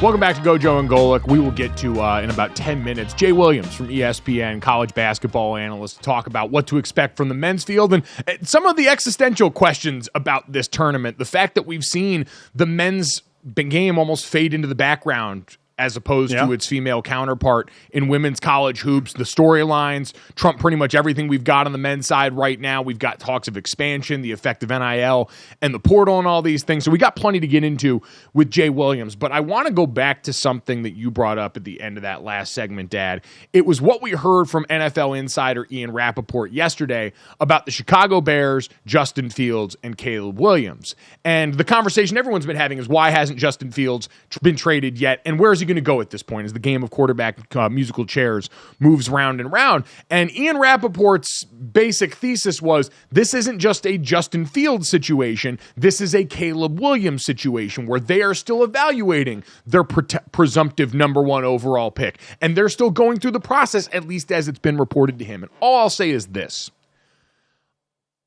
Welcome back to Gojo and Golic. We will get to, in about 10 minutes, Jay Williams from ESPN, college basketball analyst, to talk about what to expect from the men's field and some of the existential questions about this tournament. The fact that we've seen the men's game almost fade into the background as opposed to its female counterpart in women's college hoops. The storylines trump pretty much everything we've got on the men's side right now. We've got talks of expansion, the effect of NIL, and the portal and all these things. So we got plenty to get into with Jay Williams. But I want to go back to something that you brought up at the end of that last segment, Dad. It was what we heard from NFL insider Ian Rappaport yesterday about the Chicago Bears, Justin Fields, and Caleb Williams. And the conversation everyone's been having is, why hasn't Justin Fields been traded yet? And where is he going to go at this point as the game of quarterback musical chairs moves round and round? And Ian Rappaport's basic thesis was, this isn't just a Justin Fields situation. This is a Caleb Williams situation where they are still evaluating their presumptive number one overall pick. And they're still going through the process, at least as it's been reported to him. And all I'll say is this.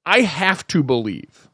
I have to believe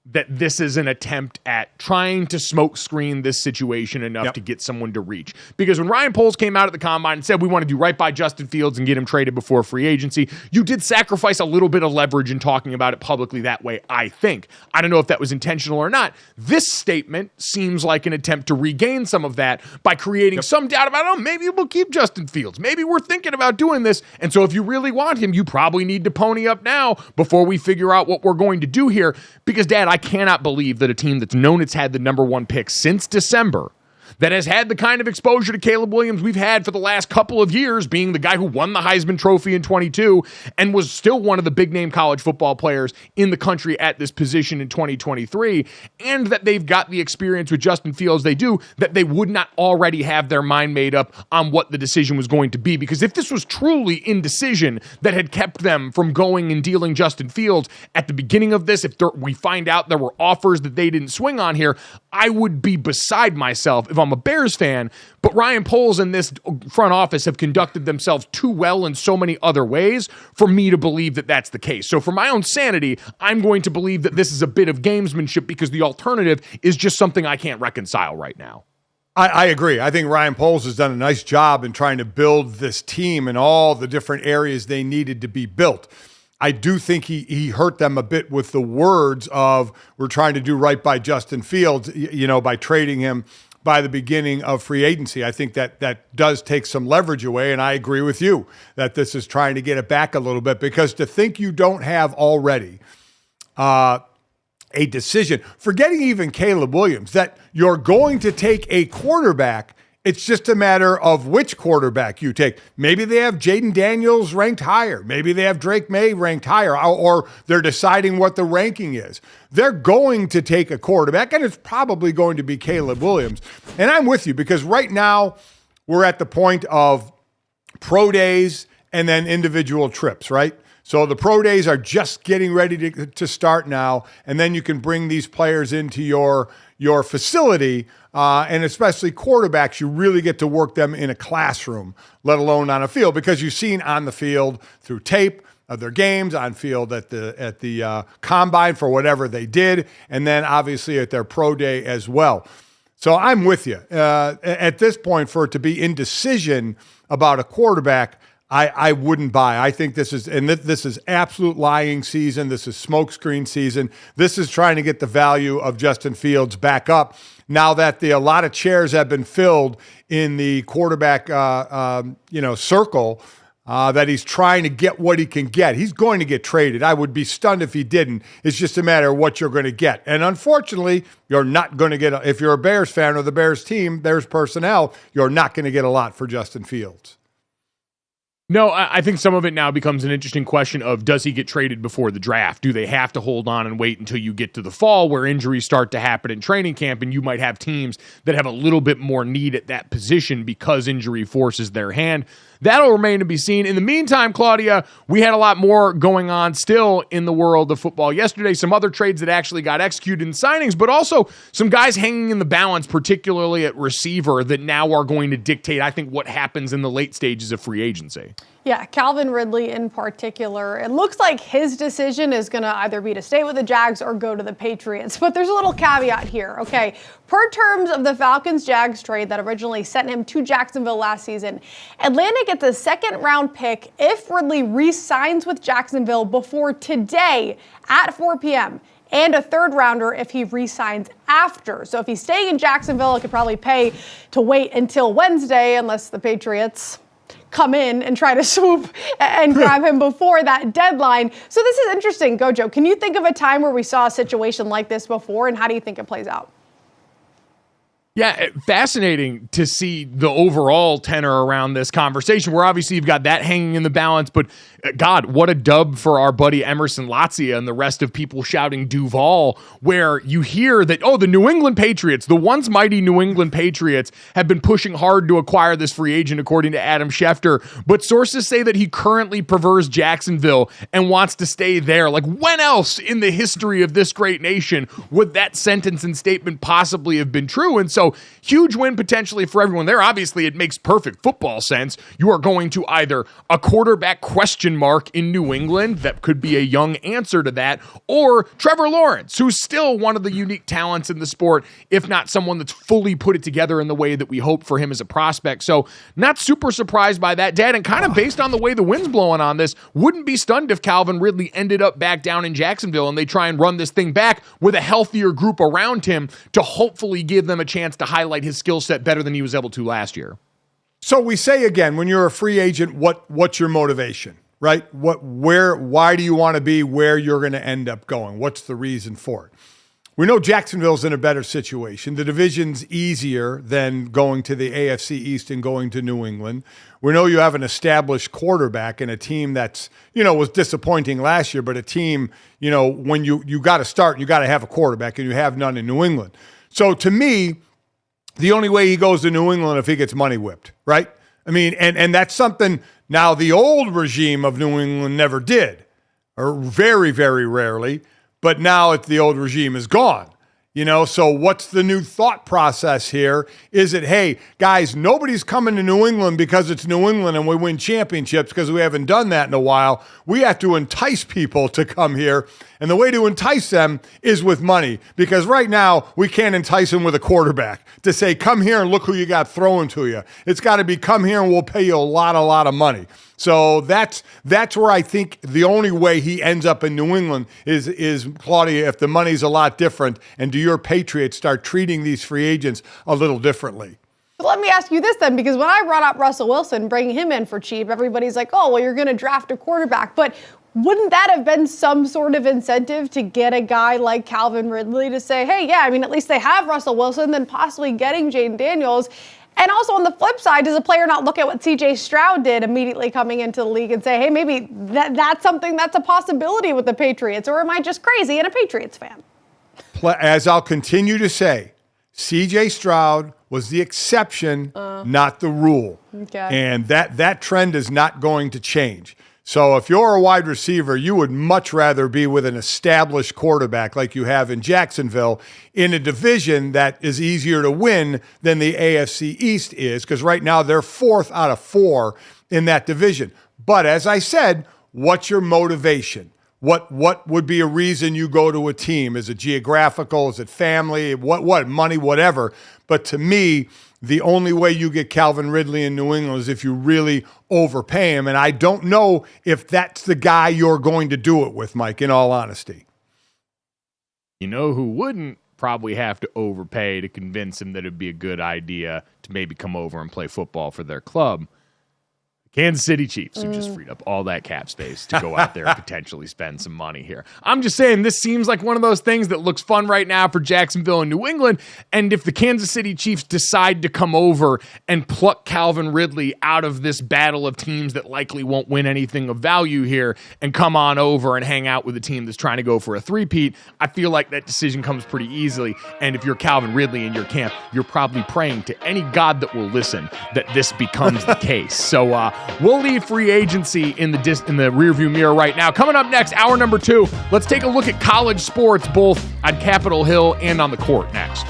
that this is an attempt at trying to smoke screen this situation enough to get someone to reach. Because when Ryan Poles came out at the combine and said, we want to do right by Justin Fields and get him traded before free agency, you did sacrifice a little bit of leverage in talking about it publicly that way, I think. I don't know if that was intentional or not. This statement seems like an attempt to regain some of that by creating some doubt about, oh, maybe we'll keep Justin Fields. Maybe we're thinking about doing this. And so if you really want him, you probably need to pony up now before we figure out what we're going to do here. Because, Dad, I cannot believe that a team that's known it's had the number one pick since December, that has had the kind of exposure to Caleb Williams we've had for the last couple of years, being the guy who won the Heisman Trophy in 22 and was still one of the big-name college football players in the country at this position in 2023, and that they've got the experience with Justin Fields they do, that they would not already have their mind made up on what the decision was going to be. Because if this was truly indecision that had kept them from going and dealing Justin Fields at the beginning of this, if we find out there were offers that they didn't swing on here, I would be beside myself if I'm a Bears fan. But Ryan Poles and this front office have conducted themselves too well in so many other ways for me to believe that that's the case. So for my own sanity, I'm going to believe that this is a bit of gamesmanship because the alternative is just something I can't reconcile right now. I agree. I think Ryan Poles has done a nice job in trying to build this team in all the different areas they needed to be built. I do think he hurt them a bit with the words of, we're trying to do right by Justin Fields, by trading him by the beginning of free agency. I think that does take some leverage away, and I agree with you that this is trying to get it back a little bit, because to think you don't have already a decision, forgetting even Caleb Williams, that you're going to take a quarterback. It's just a matter of which quarterback you take. Maybe they have Jaden Daniels ranked higher. Maybe they have Drake May ranked higher, or they're deciding what the ranking is. They're going to take a quarterback, and it's probably going to be Caleb Williams. And I'm with you, because right now we're at the point of pro days and then individual trips, right? So the pro days are just getting ready to start now, and then you can bring these players into your facility, and especially quarterbacks, you really get to work them in a classroom, let alone on a field, because you've seen on the field through tape of their games, on field at the combine for whatever they did, and then obviously at their pro day as well. So I'm with you. At this point, for it to be indecision about a quarterback, I wouldn't buy. I think this is absolute lying season. This is smokescreen season. This is trying to get the value of Justin Fields back up now that a lot of chairs have been filled in the quarterback circle. That he's trying to get what he can get. He's going to get traded. I would be stunned if he didn't. It's just a matter of what you're going to get. And unfortunately, you're not going to get, if you're a Bears fan or the Bears team, Bears personnel, you're not going to get a lot for Justin Fields. No, I think some of it now becomes an interesting question of, does he get traded before the draft? Do they have to hold on and wait until you get to the fall where injuries start to happen in training camp, and you might have teams that have a little bit more need at that position because injury forces their hand? That'll remain to be seen. In the meantime, Claudia, we had a lot more going on still in the world of football yesterday. Some other trades that actually got executed in signings, but also some guys hanging in the balance, particularly at receiver, that now are going to dictate, I think, what happens in the late stages of free agency. Yeah, Calvin Ridley in particular. It looks like his decision is going to either be to stay with the Jags or go to the Patriots. But there's a little caveat here, okay? Per terms of the Falcons-Jags trade that originally sent him to Jacksonville last season, Atlanta gets a second-round pick if Ridley re-signs with Jacksonville before today at 4 p.m., and a third-rounder if he re-signs after. So if he's staying in Jacksonville, it could probably pay to wait until Wednesday unless the Patriots come in and try to swoop and grab him before that deadline. So this is interesting, Gojo. Can you think of a time where we saw a situation like this before, and how do you think it plays out? Yeah, fascinating to see the overall tenor around this conversation, where obviously you've got that hanging in the balance, but God, what a dub for our buddy Emerson Latzia and the rest of people shouting Duval, where you hear that, the New England Patriots, the once mighty New England Patriots, have been pushing hard to acquire this free agent, according to Adam Schefter, but sources say that he currently prefers Jacksonville and wants to stay there. Like, when else in the history of this great nation would that sentence and statement possibly have been true? And so, huge win potentially for everyone there. Obviously, it makes perfect football sense. You are going to either a quarterback question mark in New England that could be a young answer to that, or Trevor Lawrence, who's still one of the unique talents in the sport, if not someone that's fully put it together in the way that we hope for him as a prospect. So not super surprised by that, Dad, and kind of based on the way the wind's blowing on this, wouldn't be stunned if Calvin Ridley ended up back down in Jacksonville and they try and run this thing back with a healthier group around him to hopefully give them a chance to highlight his skill set better than he was able to last year. So we say again, when you're a free agent, what's your motivation, right? Why do you want to be where you're going to end up going? What's the reason for it? we know Jacksonville's in a better situation. The division's easier than going to the AFC East and going to New England. We know you have an established quarterback and a team that's, was disappointing last year, but a team, when you got to start, you got to have a quarterback, and you have none in New England. So to me, the only way he goes to New England if he gets money whipped, right? I mean, and that's something now the old regime of New England never did, or very, very rarely, but now the old regime is gone. So what's the new thought process here? Is it, hey, guys, nobody's coming to New England because it's New England and we win championships, because we haven't done that in a while. We have to entice people to come here. And the way to entice them is with money, because right now we can't entice them with a quarterback to say, come here and look who you got thrown to you. It's got to be, come here and we'll pay you a lot of money. So that's where I think the only way he ends up in New England is Claudia, if the money's a lot different, and do your Patriots start treating these free agents a little differently? So let me ask you this then, because when I brought up Russell Wilson, bringing him in for cheap, everybody's like, oh, well, you're going to draft a quarterback. But wouldn't that have been some sort of incentive to get a guy like Calvin Ridley to say, hey, yeah, I mean, at least they have Russell Wilson, then possibly getting Jaden Daniels? And also on the flip side, does a player not look at what C.J. Stroud did immediately coming into the league and say, hey, maybe that's something that's a possibility with the Patriots, or am I just crazy and a Patriots fan? As I'll continue to say, C.J. Stroud was the exception, not the rule. Okay. And that trend is not going to change. So if you're a wide receiver, you would much rather be with an established quarterback like you have in Jacksonville in a division that is easier to win than the AFC East is, because right now they're 4th out of 4 in that division. But as I said, what's your motivation? What would be a reason you go to a team? Is it geographical? Is it family? What money, whatever. But to me, the only way you get Calvin Ridley in New England is if you really overpay him. And I don't know if that's the guy you're going to do it with, Mike, in all honesty. You know who wouldn't probably have to overpay to convince him that it'd be a good idea to maybe come over and play football for their club? Kansas City Chiefs, who just freed up all that cap space to go out there and potentially spend some money here. I'm just saying, this seems like one of those things that looks fun right now for Jacksonville and New England. And if the Kansas City Chiefs decide to come over and pluck Calvin Ridley out of this battle of teams that likely won't win anything of value here and come on over and hang out with a team that's trying to go for a three-peat, I feel like that decision comes pretty easily. And if you're Calvin Ridley in your camp, you're probably praying to any God that will listen that this becomes the case. So, we'll leave free agency in the rearview mirror right now. Coming up next, hour number 2, let's take a look at college sports, both on Capitol Hill and on the court next.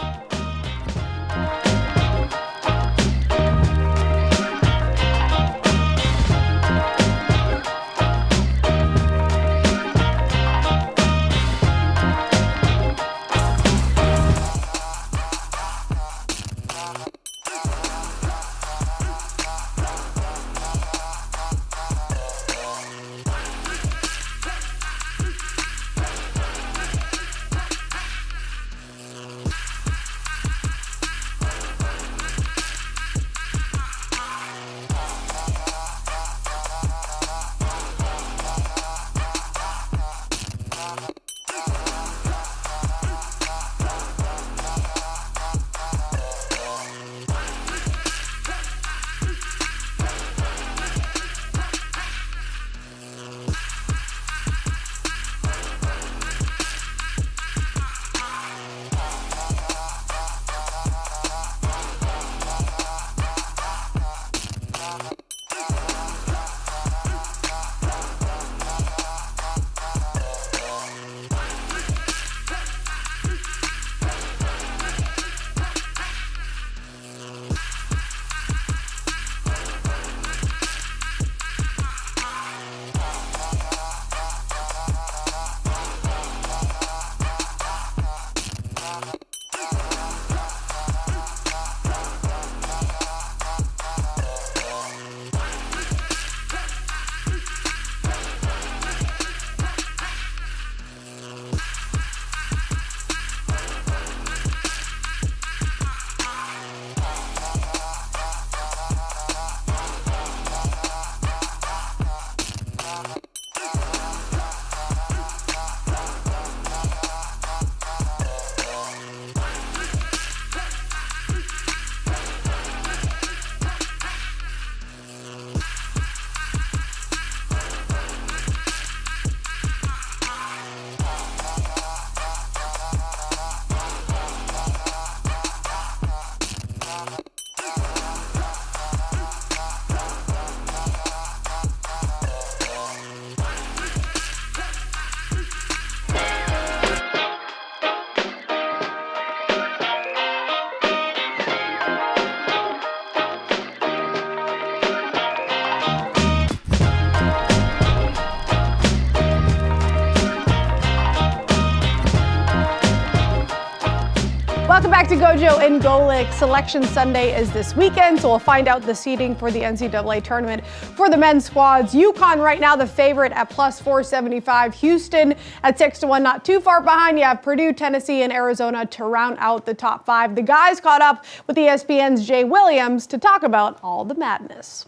Welcome back to Gojo and Golic. Selection Sunday is this weekend, so we'll find out the seeding for the NCAA tournament for the men's squads. UConn right now the favorite at plus 475. Houston at 6-1, not too far behind. You have Purdue, Tennessee, and Arizona to round out the top five. The guys caught up with ESPN's Jay Williams to talk about all the madness.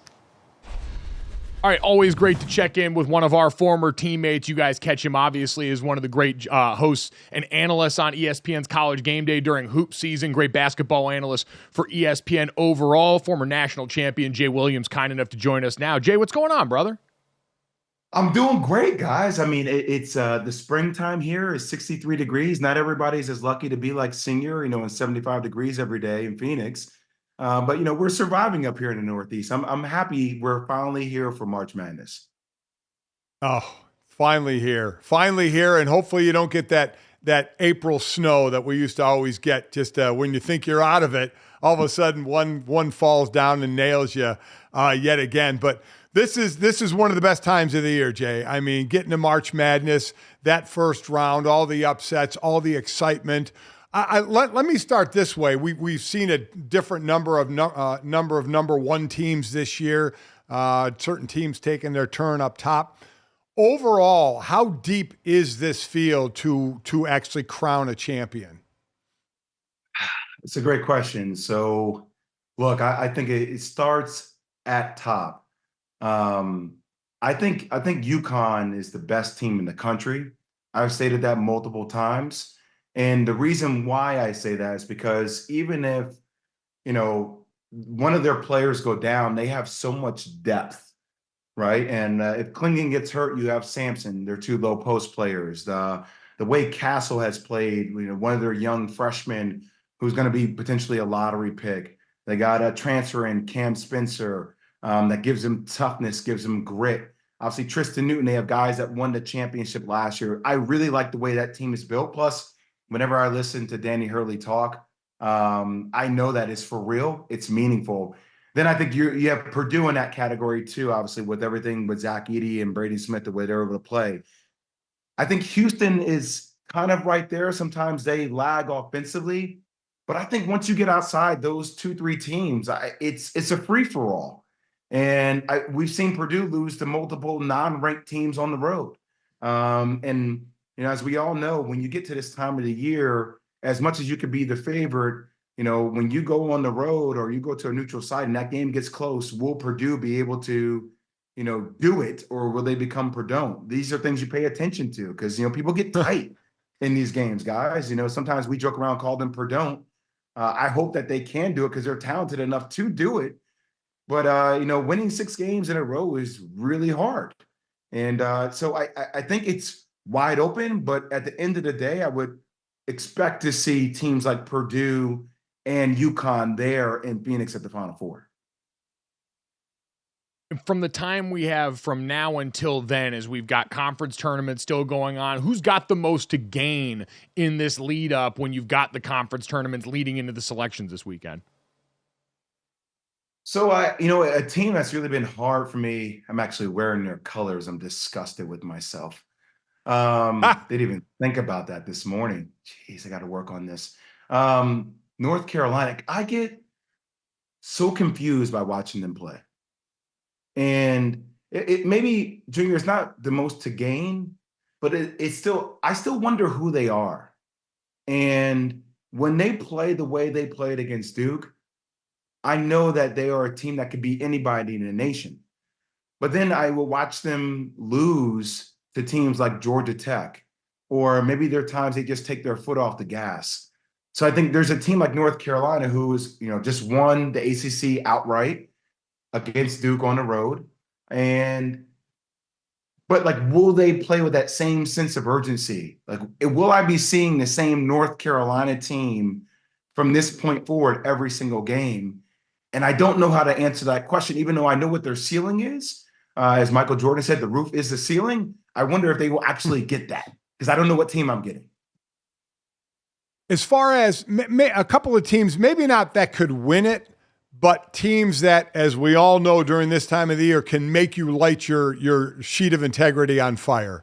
All right, always great to check in with one of our former teammates. You guys catch him, obviously, as one of the great hosts and analysts on ESPN's College Game Day during hoop season. Great basketball analyst for ESPN overall. Former national champion Jay Williams, kind enough to join us now. Jay, what's going on, brother? I'm doing great, guys. I mean, it's the springtime here is 63 degrees. Not everybody's as lucky to be like Senior, in 75 degrees every day in Phoenix. But we're surviving up here in the Northeast. I'm happy we're finally here for March Madness. Oh, finally here, and hopefully you don't get that April snow that we used to always get. Just when you think you're out of it, all of a sudden one falls down and nails you yet again. But this is one of the best times of the year, Jay. I mean, getting to March Madness, that first round, all the upsets, all the excitement. Let me start this way. We've seen a different number of number one teams this year. Certain teams taking their turn up top. Overall, how deep is this field to actually crown a champion? It's a great question. So, look, I think it starts at top. I think UConn is the best team in the country. I've stated that multiple times. And the reason why I say that is because even if, one of their players go down, they have so much depth, right? And if Clingan gets hurt, you have Sampson, their two low post players. The way Castle has played, one of their young freshmen who's going to be potentially a lottery pick. They got a transfer in, Cam Spencer, that gives them toughness, gives them grit. Obviously, Tristan Newton, they have guys that won the championship last year. I really like the way that team is built. Plus, whenever I listen to Danny Hurley talk, I know that it's for real. It's meaningful. Then I think you have Purdue in that category too, obviously, with everything with Zach Edey and Brady Smith, the way they're able to play. I think Houston is kind of right there. Sometimes they lag offensively. But I think once you get outside those 2-3 teams, it's a free-for-all. And we've seen Purdue lose to multiple non-ranked teams on the road. And as we all know, when you get to this time of the year, as much as you could be the favorite, when you go on the road or you go to a neutral site and that game gets close, will Purdue be able to, do it, or will they become Purdue? These are things you pay attention to because, people get tight in these games, guys. Sometimes we joke around, call them Purdue. I hope that they can do it because they're talented enough to do it. But, winning 6 games in a row is really hard. And so I think it's wide open, but at the end of the day, I would expect to see teams like Purdue and UConn there in Phoenix at the Final Four. From the time we have from now until then, as we've got conference tournaments still going on, who's got the most to gain in this lead up when you've got the conference tournaments leading into the selections this weekend? So, a team that's really been hard for me, I'm actually wearing their colors. I'm disgusted with myself. Didn't even think about that this morning. Jeez, I got to work on this. North Carolina, I get so confused by watching them play. And it maybe, Junior, is not the most to gain, but it's still, I still wonder who they are. And when they play the way they played against Duke, I know that they are a team that could beat anybody in the nation. But then I will watch them lose to teams like Georgia Tech, or maybe there are times they just take their foot off the gas. So I think there's a team like North Carolina who is, just won the ACC outright against Duke on the road. But will they play with that same sense of urgency? Will I be seeing the same North Carolina team from this point forward every single game? And I don't know how to answer that question, even though I know what their ceiling is. As Michael Jordan said, the roof is the ceiling. I wonder if they will actually get that because I don't know what team I'm getting. As far as a couple of teams, maybe not that could win it, but teams that, as we all know during this time of the year, can make you light your sheet of integrity on fire.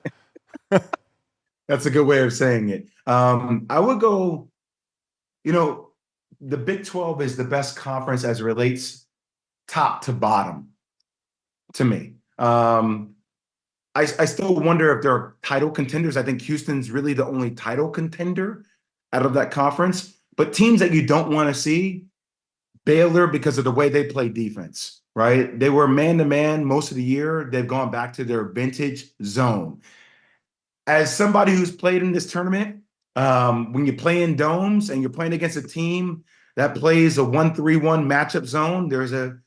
That's a good way of saying it. I would go the Big 12 is the best conference as it relates top to bottom to me. I still wonder if there are title contenders. I think Houston's really the only title contender out of that conference. But teams that you don't want to see, Baylor, because of the way they play defense, right? They were man-to-man most of the year. They've gone back to their vintage zone. As somebody who's played in this tournament, when you play in domes and you're playing against a team that plays a 1-3-1 matchup zone, there's a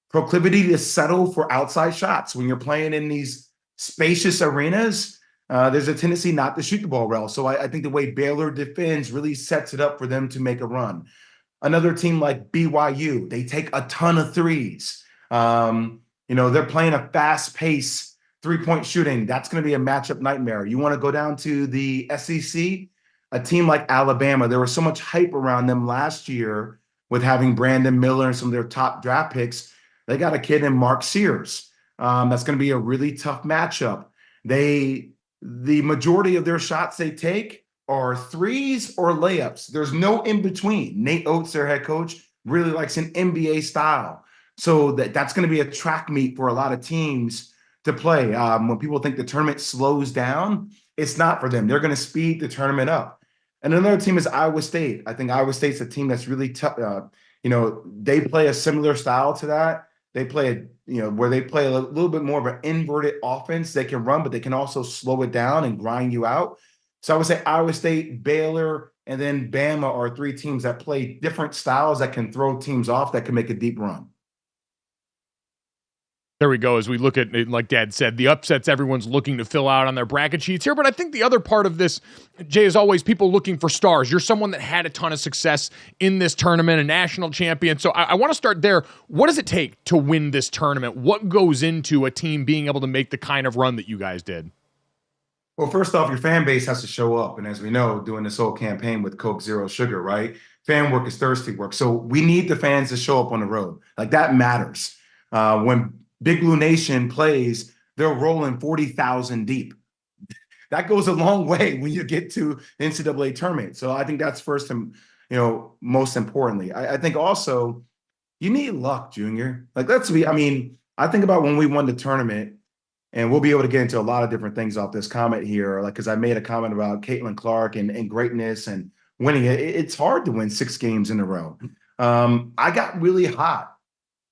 proclivity to settle for outside shots. When you're playing in these spacious arenas, there's a tendency not to shoot the ball well. So I think the way Baylor defends really sets it up for them to make a run. Another team like BYU, they take a ton of threes. They're playing a fast pace three-point shooting. That's going to be a matchup nightmare. You want to go down to the SEC, a team like Alabama, there was so much hype around them last year with having Brandon Miller and some of their top draft picks. They got a kid in Mark Sears. That's going to be a really tough matchup. The majority of their shots they take are threes or layups. There's no in between. Nate Oates, their head coach, really likes an NBA style. So that's going to be a track meet for a lot of teams to play. When people think the tournament slows down, it's not for them. They're going to speed the tournament up. And another team is Iowa State. I think Iowa State's a team that's really tough. They play a similar style to that. They play, where they play a little bit more of an inverted offense. They can run, but they can also slow it down and grind you out. So I would say Iowa State, Baylor, and then Bama are three teams that play different styles that can throw teams off, that can make a deep run. There we go. As we look at, like Dad said, the upsets everyone's looking to fill out on their bracket sheets here. But I think the other part of this, Jay, is always people looking for stars. You're someone that had a ton of success in this tournament, a national champion. So I want to start there. What does it take to win this tournament? What goes into a team being able to make the kind of run that you guys did? Well, first off, your fan base has to show up. And as we know, doing this whole campaign with Coke Zero Sugar, right? Fan work is thirsty work. So we need the fans to show up on the road. Like, that matters. When Big Blue Nation plays, they're rolling 40,000 deep. That goes a long way when you get to the NCAA tournament. So I think that's first and, most importantly. I think also you need luck, Junior. I think about when we won the tournament, and we'll be able to get into a lot of different things off this comment here, because I made a comment about Caitlin Clark and greatness and winning it. It's hard to win 6 games in a row. I got really hot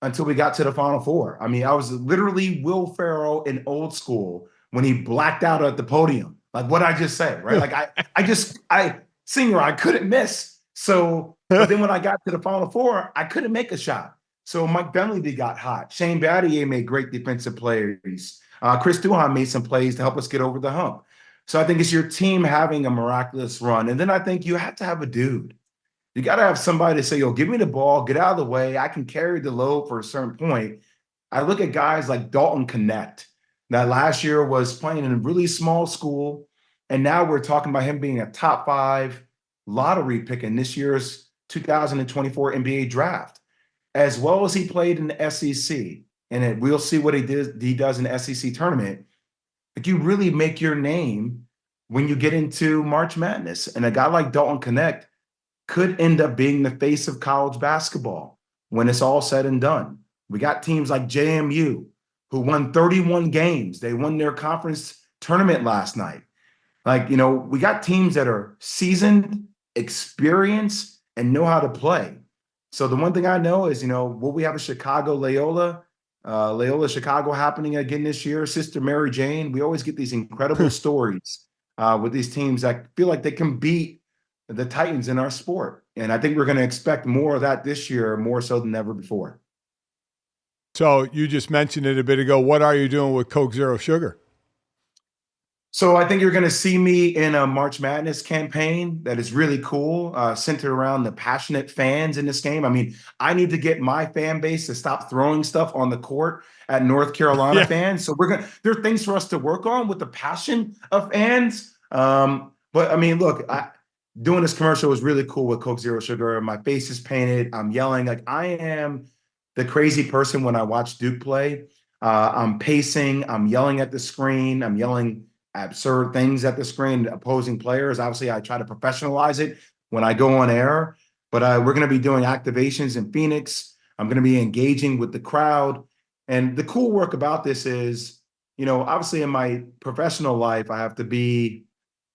until we got to the Final Four. I was literally Will Ferrell in Old School when he blacked out at the podium. Like what I just said, right? Like I couldn't miss. So, but then when I got to the Final Four, I couldn't make a shot. So Mike Dunleavy got hot. Shane Battier made great defensive plays. Chris Duhon made some plays to help us get over the hump. So I think it's your team having a miraculous run. And then I think you have to have a dude. You got to have somebody to say, yo, give me the ball, get out of the way. I can carry the load for a certain point. I look at guys like Dalton Connect, that last year was playing in a really small school. And now we're talking about him being a top 5 lottery pick in this year's 2024 NBA draft, as well as he played in the SEC. And we'll see what he does in the SEC tournament. Like, you really make your name when you get into March Madness. And a guy like Dalton Connect could end up being the face of college basketball when it's all said and done. We got teams like JMU who won 31 games. They won their conference tournament last night. We got teams that are seasoned, experienced, and know how to play. So the one thing I know is, will we have a Chicago Loyola Chicago happening again this year? Sister Mary Jane. We always get these incredible stories with these teams that feel like they can beat the Titans in our sport. And I think we're going to expect more of that this year, more so than ever before. So you just mentioned it a bit ago. What are you doing with Coke Zero Sugar? So I think you're going to see me in a March Madness campaign that is really cool, centered around the passionate fans in this game. I need to get my fan base to stop throwing stuff on the court at North Carolina fans. So there are things for us to work on with the passion of fans. Look, doing this commercial was really cool with Coke Zero Sugar. My face is painted. I'm yelling. Like, I am the crazy person when I watch Duke play. I'm pacing. I'm yelling at the screen. I'm yelling absurd things at the screen, opposing players. Obviously, I try to professionalize it when I go on air. But we're going to be doing activations in Phoenix. I'm going to be engaging with the crowd. And the cool work about this is, obviously in my professional life, I have to be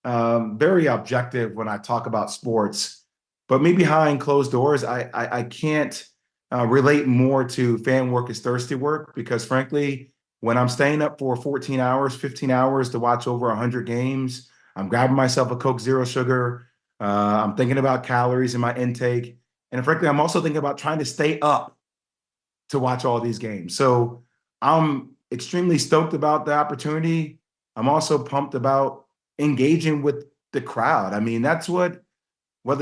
very objective when I talk about sports. But me behind closed doors, I can't relate more to fan work as thirsty work, because frankly, when I'm staying up for 14 hours, 15 hours to watch over 100 games, I'm grabbing myself a Coke Zero Sugar. I'm thinking about calories in my intake. And frankly, I'm also thinking about trying to stay up to watch all these games. So I'm extremely stoked about the opportunity. I'm also pumped about engaging with the crowd. I mean, that's whether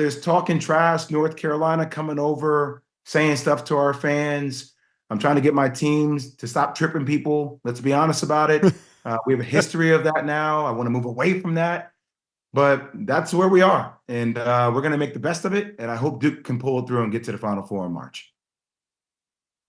it's talking trash, North Carolina coming over, saying stuff to our fans. I'm trying to get my teams to stop tripping people. Let's be honest about it. We have a history of that now. I want to move away from that. But that's where we are. And we're going to make the best of it. And I hope Duke can pull it through and get to the Final Four in March.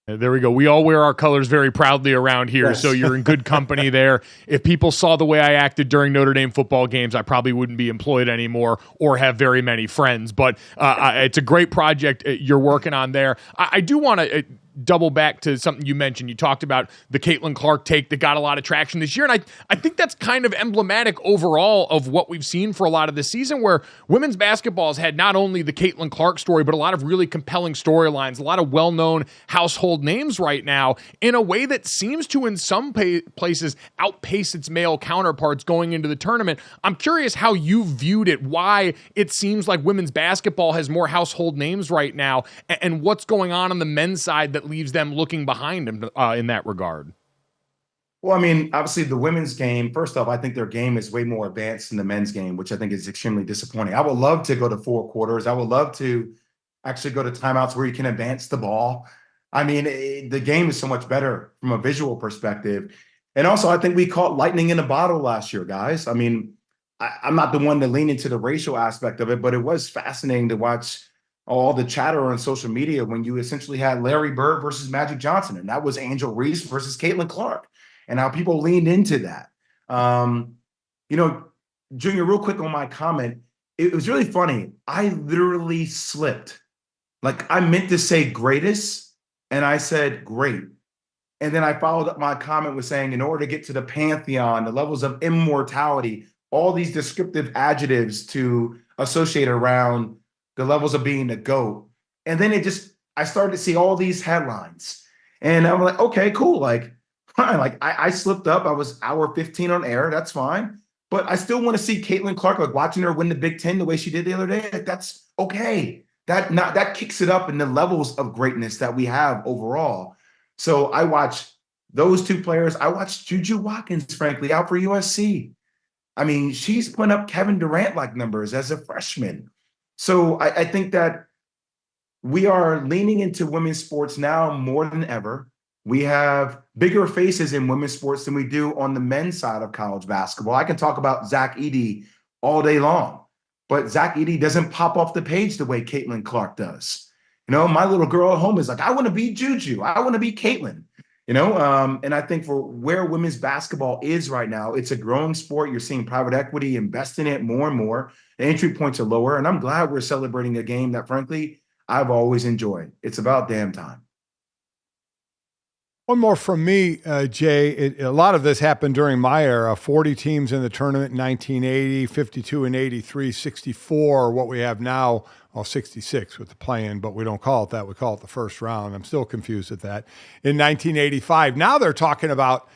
There we go. We all wear our colors very proudly around here, Yes. so you're in good company there. If people saw the way I acted during Notre Dame football games, I probably wouldn't be employed anymore or have very many friends. But it's a great project you're working on there. I do want to double back to something you mentioned. You talked about the Caitlin Clark take that got a lot of traction this year, and I think that's kind of emblematic overall of what we've seen for a lot of the season, where women's basketball has had not only the Caitlin Clark story, but a lot of really compelling storylines, a lot of well-known household names right now, in a way that seems to, in some places, outpace its male counterparts going into the tournament. I'm curious how you viewed it, why it seems like women's basketball has more household names right now, and what's going on the men's side that leaves them looking behind them in that regard. Well, I mean, obviously the women's game, first off, I think their game is way more advanced than the men's game, which I think is extremely disappointing. I would love to go to 4 quarters. I would love to actually go to timeouts where you can advance the ball. I mean, the game is so much better from a visual perspective. And also, I think we caught lightning in a bottle last year, guys. I mean, I'm not the one to lean into the racial aspect of it, but it was fascinating to watch all the chatter on social media when you essentially had Larry Bird versus Magic Johnson, and that was Angel Reese versus Caitlin Clark, and how people leaned into that. Junior, real quick on my comment, it was really funny. I literally slipped. Like, I meant to say greatest, and I said great. And then I followed up my comment with saying, in order to get to the pantheon, the levels of immortality, all these descriptive adjectives to associate around the levels of being the GOAT. And then I started to see all these headlines. And I'm like, okay, cool. Like, fine. Like, I slipped up. I was hour 15 on air. That's fine. But I still want to see Caitlin Clark, like watching her win the Big Ten the way she did the other day. Like, that's okay. That kicks it up in the levels of greatness that we have overall. So I watch those two players. I watched Juju Watkins, frankly, out for USC. I mean, she's putting up Kevin Durant-like numbers as a freshman. So I think that we are leaning into women's sports now more than ever. We have bigger faces in women's sports than we do on the men's side of college basketball. I can talk about Zach Edey all day long, but Zach Edey doesn't pop off the page the way Caitlin Clark does. My little girl at home is like, I want to be Juju. I want to be Caitlin. And I think for where women's basketball is right now, it's a growing sport. You're seeing private equity invest in it more and more. The entry points are lower, and I'm glad we're celebrating a game that, frankly, I've always enjoyed. It's about damn time. One more from me, Jay. A lot of this happened during my era. 40 teams in the tournament in 1980, 52 in 83, 64, what we have now, 66 with the play-in, but we don't call it that. We call it the first round. I'm still confused at that. In 1985, now they're talking about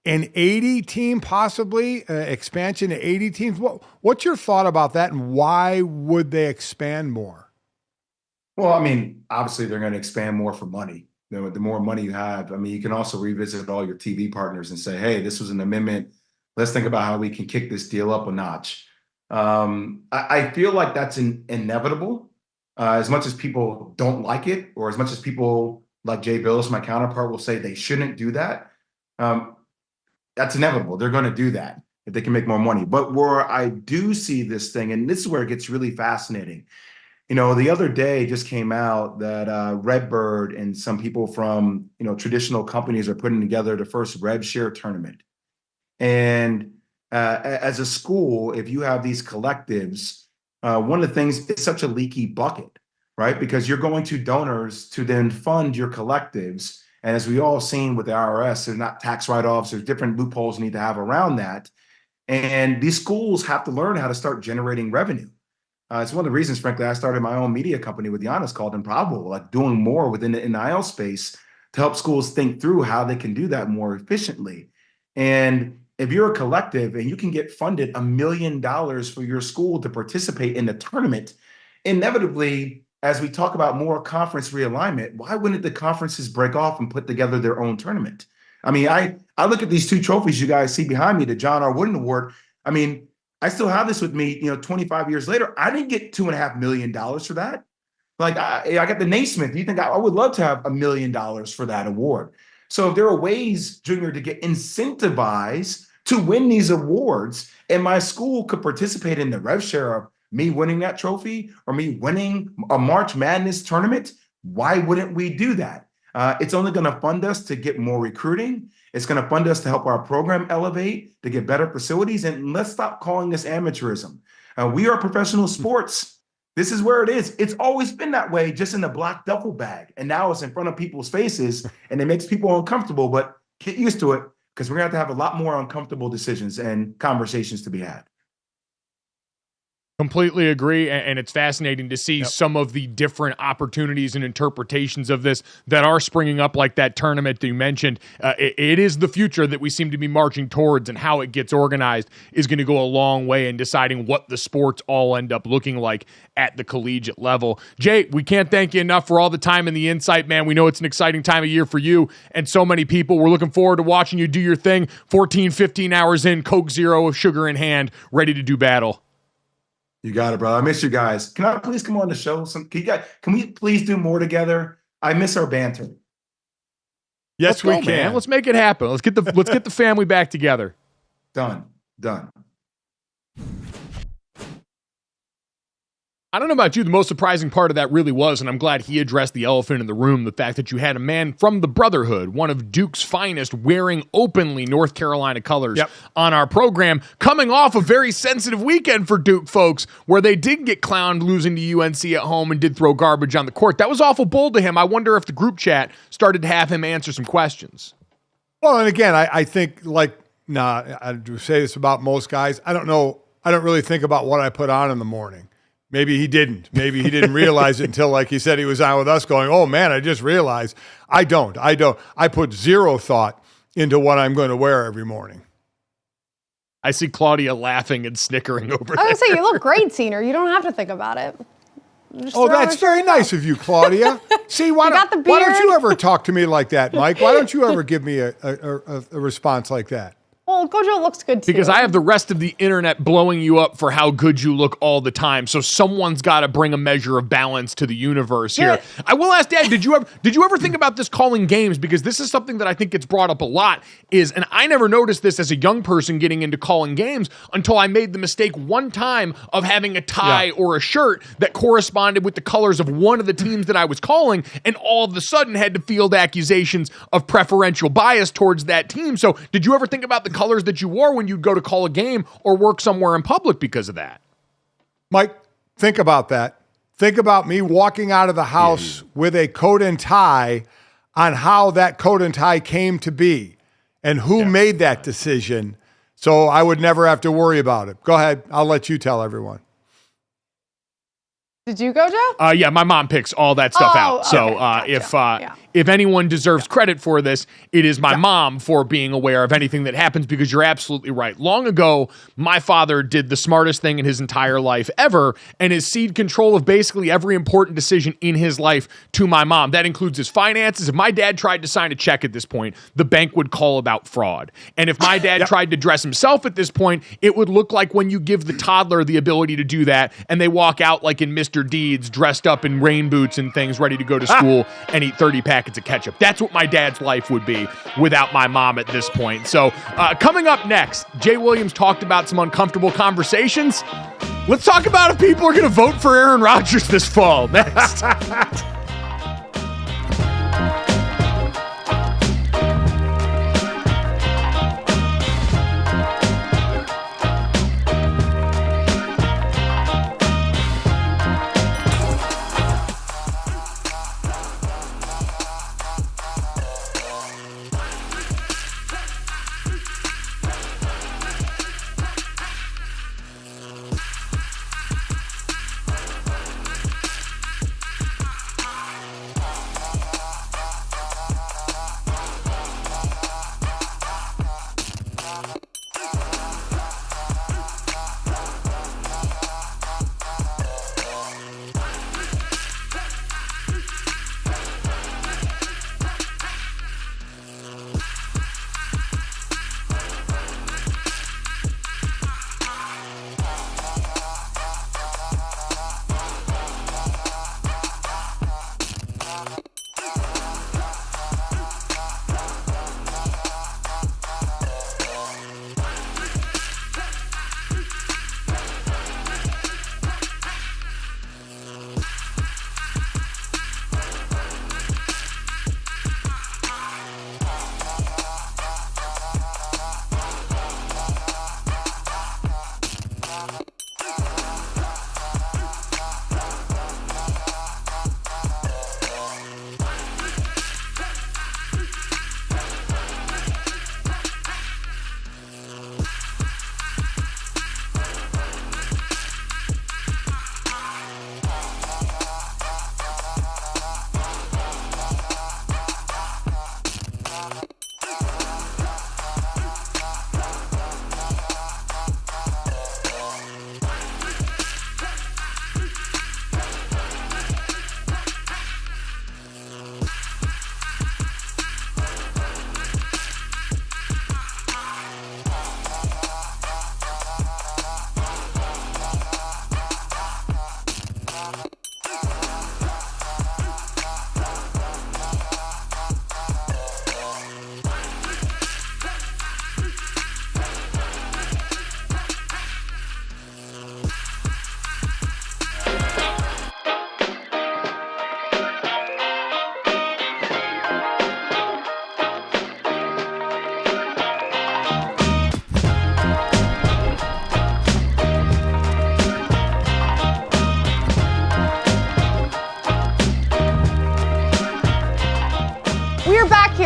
an 80 team, possibly expansion to 80 teams. What's your thought about that, and why would they expand more? Well, I mean, obviously they're going to expand more for money. The more money you have, I mean, you can also revisit all your TV partners and say, hey, this was an amendment. Let's think about how we can kick this deal up a notch. I feel like that's inevitable. As much as people don't like it, or as much as people like Jay Billis, my counterpart, will say they shouldn't do that, that's inevitable. They're going to do that if they can make more money. But where I do see this thing, and this is where it gets really fascinating. The other day just came out that Redbird and some people from, traditional companies are putting together the first rev share tournament. And as a school, if you have these collectives, one of the things, it's such a leaky bucket. right? Because you're going to donors to then fund your collectives. And as we all seen with the IRS, there's not tax write-offs, there's different loopholes you need to have around that. And these schools have to learn how to start generating revenue. It's one of the reasons, frankly, I started my own media company with Giannis called Improbable, like doing more within the NIL space to help schools think through how they can do that more efficiently. And if you're a collective and you can get funded $1 million for your school to participate in the tournament, inevitably, as we talk about more conference realignment, why wouldn't the conferences break off and put together their own tournament? I mean, I look at these 2 trophies you guys see behind me, the John R. Wooden Award. I mean, I still have this with me, 25 years later. I didn't get $2.5 million for that. Like I got the Naismith. You think I would love to have $1 million for that award. So if there are ways, Junior, to get incentivized to win these awards, and my school could participate in the rev share of me winning that trophy or me winning a March Madness tournament, why wouldn't we do that? It's only going to fund us to get more recruiting. It's going to fund us to help our program elevate, to get better facilities. And let's stop calling this amateurism. We are professional sports. This is where it is. It's always been that way, just in the black duffel bag. And now it's in front of people's faces, and it makes people uncomfortable. But get used to it, because we're going to have a lot more uncomfortable decisions and conversations to be had. Completely agree, and it's fascinating to see some of the different opportunities and interpretations of this that are springing up, like that tournament that you mentioned. It is the future that we seem to be marching towards, and how it gets organized is going to go a long way in deciding what the sports all end up looking like at the collegiate level. Jay, we can't thank you enough for all the time and the insight, man. We know it's an exciting time of year for you and so many people. We're looking forward to watching you do your thing, 14, 15 hours in, Coke Zero, sugar in hand, ready to do battle. You got it, bro. I miss you guys. Can I please come on the show? Can we please do more together? I miss our banter. Yes, we can. Man. Let's make it happen. Let's get the family back together. Done. I don't know about you, the most surprising part of that really was, and I'm glad he addressed the elephant in the room, the fact that you had a man from the Brotherhood, one of Duke's finest, wearing openly North Carolina colors on our program, coming off a very sensitive weekend for Duke folks, where they did get clowned losing to UNC at home and did throw garbage on the court. That was awful bold to him. I wonder if the group chat started to have him answer some questions. Well, and again, I think, I do say this about most guys. I don't know. I don't really think about what I put on in the morning. Maybe he didn't. Maybe he didn't realize it until, like he said, he was on with us going, oh, man, I just realized. I don't. I put zero thought into what I'm going to wear every morning. I see Claudia laughing and snickering over there. I was going to say, you look great, Senior. You don't have to think about it. Oh, that's very nice of you, Claudia. See, why don't you ever talk to me like that, Mike? Why don't you ever give me a response like that? Well, Gojo looks good too. Because I have the rest of the internet blowing you up for how good you look all the time. So someone's got to bring a measure of balance to the universe here. I will ask Dad, did you ever think about this calling games? Because this is something that I think gets brought up a lot and I never noticed this as a young person getting into calling games until I made the mistake one time of having a tie or a shirt that corresponded with the colors of one of the teams that I was calling, and all of a sudden had to field accusations of preferential bias towards that team. So did you ever think about the colors that you wore when you'd go to call a game or work somewhere in public because of that? Mike, think about that. Think about me walking out of the house with a coat and tie, on how that coat and tie came to be and who made that decision, so I would never have to worry about it. Go ahead. I'll let you tell everyone. Did you, Gojo? Yeah, my mom picks all that stuff out. So gotcha. if anyone deserves credit for this, it is my mom for being aware of anything that happens, because you're absolutely right. Long ago, my father did the smartest thing in his entire life ever and is ceded control of basically every important decision in his life to my mom. That includes his finances. If my dad tried to sign a check at this point, the bank would call about fraud. And if my dad tried to dress himself at this point, it would look like when you give the toddler the ability to do that and they walk out like in Mr. Deeds, dressed up in rain boots and things, ready to go to school and eat 30 packets of ketchup. That's what my dad's life would be without my mom at this point. So coming up next, Jay Williams talked about some uncomfortable conversations. Let's talk about if people are going to vote for Aaron Rodgers this fall. Next.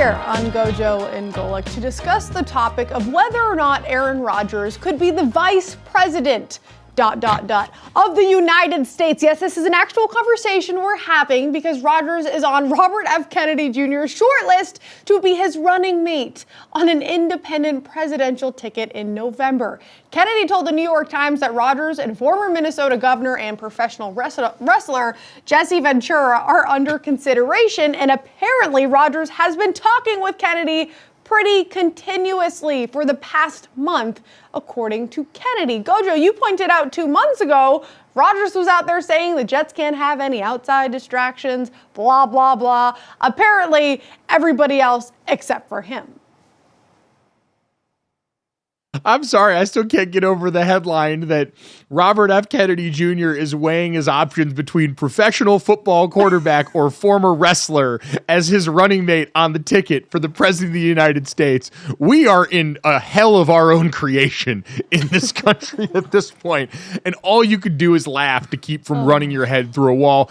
here on Gojo and Golic to discuss the topic of whether or not Aaron Rodgers could be the vice president of the United States. Yes, this is an actual conversation we're having because Rodgers is on Robert F. Kennedy Jr.'s shortlist to be his running mate on an independent presidential ticket in November. Kennedy told the New York Times that Rodgers and former Minnesota governor and professional wrestler Jesse Ventura are under consideration, and apparently Rodgers has been talking with Kennedy pretty continuously for the past month, according to Kennedy. Gojo, you pointed out 2 months ago, Rodgers was out there saying the Jets can't have any outside distractions, blah, blah, blah. Apparently, everybody else except for him. I'm sorry, I still can't get over the headline that Robert F. Kennedy Jr. is weighing his options between professional football quarterback or former wrestler as his running mate on the ticket for the President of the United States. We are in a hell of our own creation in this country at this point, and all you could do is laugh to keep from running your head through a wall.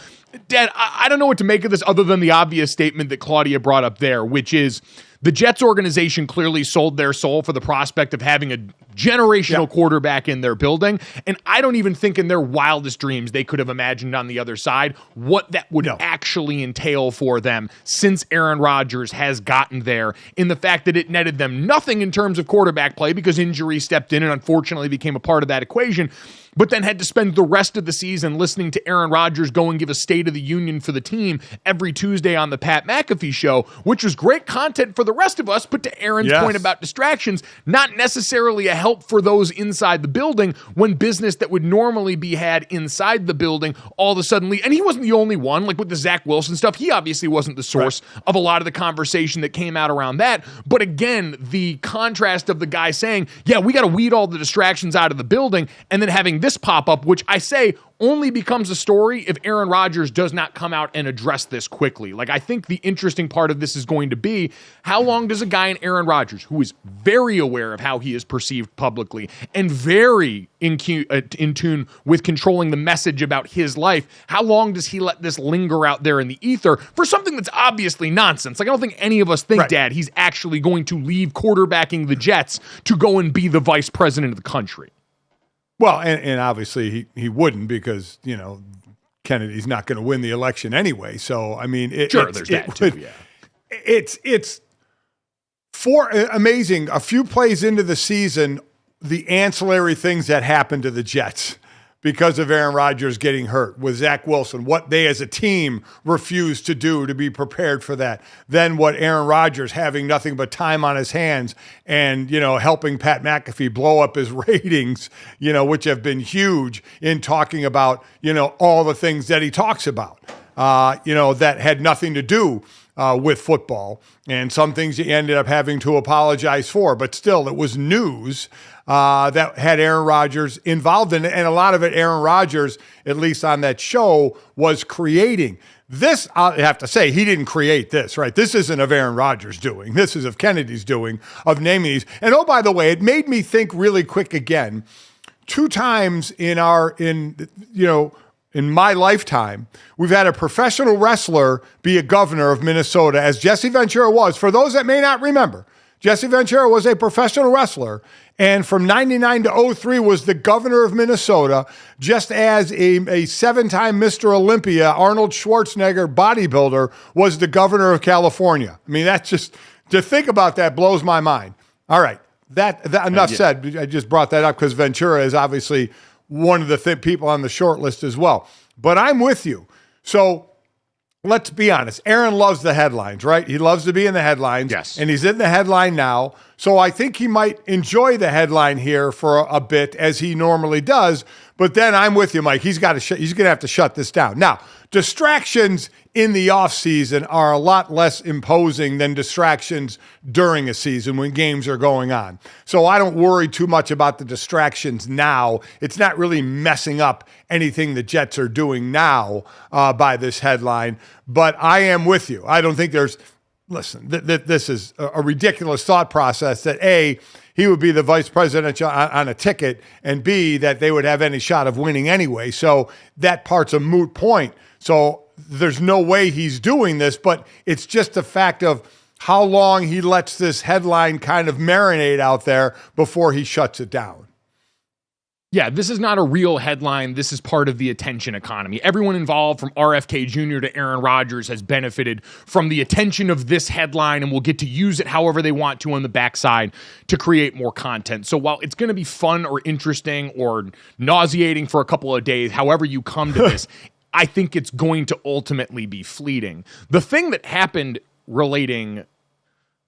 Dad, I don't know what to make of this other than the obvious statement that Claudia brought up there, which is the Jets organization clearly sold their soul for the prospect of having a generational quarterback in their building. And I don't even think in their wildest dreams they could have imagined on the other side what that would actually entail for them since Aaron Rodgers has gotten there, in the fact that it netted them nothing in terms of quarterback play because injury stepped in and unfortunately became a part of that equation, but then had to spend the rest of the season listening to Aaron Rodgers go and give a State of the Union for the team every Tuesday on the Pat McAfee show, which was great content for the rest of us, but to Aaron's point about distractions, not necessarily a help for those inside the building when business that would normally be had inside the building all of a sudden, and he wasn't the only one, like with the Zach Wilson stuff, he obviously wasn't the source of a lot of the conversation that came out around that, but again, the contrast of the guy saying, yeah, we got to weed all the distractions out of the building, and then having this pop up, which I say only becomes a story if Aaron Rodgers does not come out and address this quickly. Like, I think the interesting part of this is going to be, how long does a guy in Aaron Rodgers, who is very aware of how he is perceived publicly and very in tune with controlling the message about his life, how long does he let this linger out there in the ether for something that's obviously nonsense? Like, I don't think any of us think, Dad, he's actually going to leave quarterbacking the Jets to go and be the vice president of the country. Well, and obviously he wouldn't, because, you know, Kennedy's not going to win the election anyway. So, I mean, it's amazing. A few plays into the season, the ancillary things that happened to the Jets because of Aaron Rodgers getting hurt with Zach Wilson, what they as a team refused to do to be prepared for that. Then what Aaron Rodgers having nothing but time on his hands and, you know, helping Pat McAfee blow up his ratings, you know, which have been huge in talking about, you know, all the things that he talks about, you know, that had nothing to do with football, and some things he ended up having to apologize for, but still it was news that had Aaron Rodgers involved in it, and a lot of it Aaron Rodgers, at least on that show, was creating. This, I have to say, he didn't create this, right? This isn't of Aaron Rodgers doing. This is of Kennedy's doing, of naming these. And oh, by the way, it made me think really quick again. 2 times in my lifetime, we've had a professional wrestler be a governor of Minnesota, as Jesse Ventura was. For those that may not remember, Jesse Ventura was a professional wrestler, and from 99 to 03 was the governor of Minnesota, just as a 7-time Mr. Olympia, Arnold Schwarzenegger bodybuilder, was the governor of California. I mean, that's just, to think about that blows my mind. All right, that enough said. I just brought that up because Ventura is obviously one of the people on the short list as well. But I'm with you. So let's be honest. Aaron loves the headlines, right? He loves to be in the headlines. Yes. And he's in the headline now. So I think he might enjoy the headline here for a bit, as he normally does. But then I'm with you, Mike. He's going to have to shut this down. Now, distractions in the offseason are a lot less imposing than distractions during a season when games are going on. So I don't worry too much about the distractions now. It's not really messing up anything the Jets are doing now by this headline. But I am with you. I don't think there's – listen, this is a ridiculous thought process that, A, he would be the vice president on a ticket, and B, that they would have any shot of winning anyway. So that part's a moot point. So there's no way he's doing this, but it's just the fact of how long he lets this headline kind of marinate out there before he shuts it down. Yeah, this is not a real headline. This is part of the attention economy. Everyone involved from RFK Jr. to Aaron Rodgers has benefited from the attention of this headline and will get to use it however they want to on the backside to create more content. So while it's going to be fun or interesting or nauseating for a couple of days, however you come to this, I think it's going to ultimately be fleeting. The thing that happened relating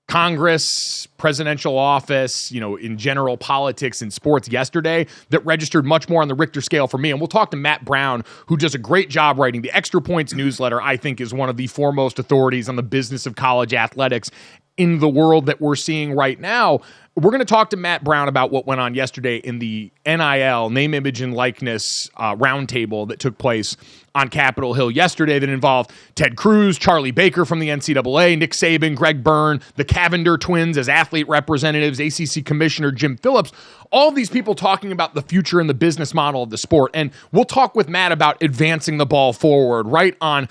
Congress, presidential office, in general politics and sports yesterday that registered much more on the Richter scale for me. And we'll talk to Matt Brown, who does a great job writing the Extra Points newsletter. I think is one of the foremost authorities on the business of college athletics in the world that we're seeing right now. We're going to talk to Matt Brown about what went on yesterday in the NIL, name, image, and likeness roundtable that took place on Capitol Hill yesterday that involved Ted Cruz, Charlie Baker from the NCAA, Nick Saban, Greg Byrne, the Cavender twins as athlete representatives, ACC Commissioner Jim Phillips, all of these people talking about the future and the business model of the sport. And we'll talk with Matt about advancing the ball forward, right, on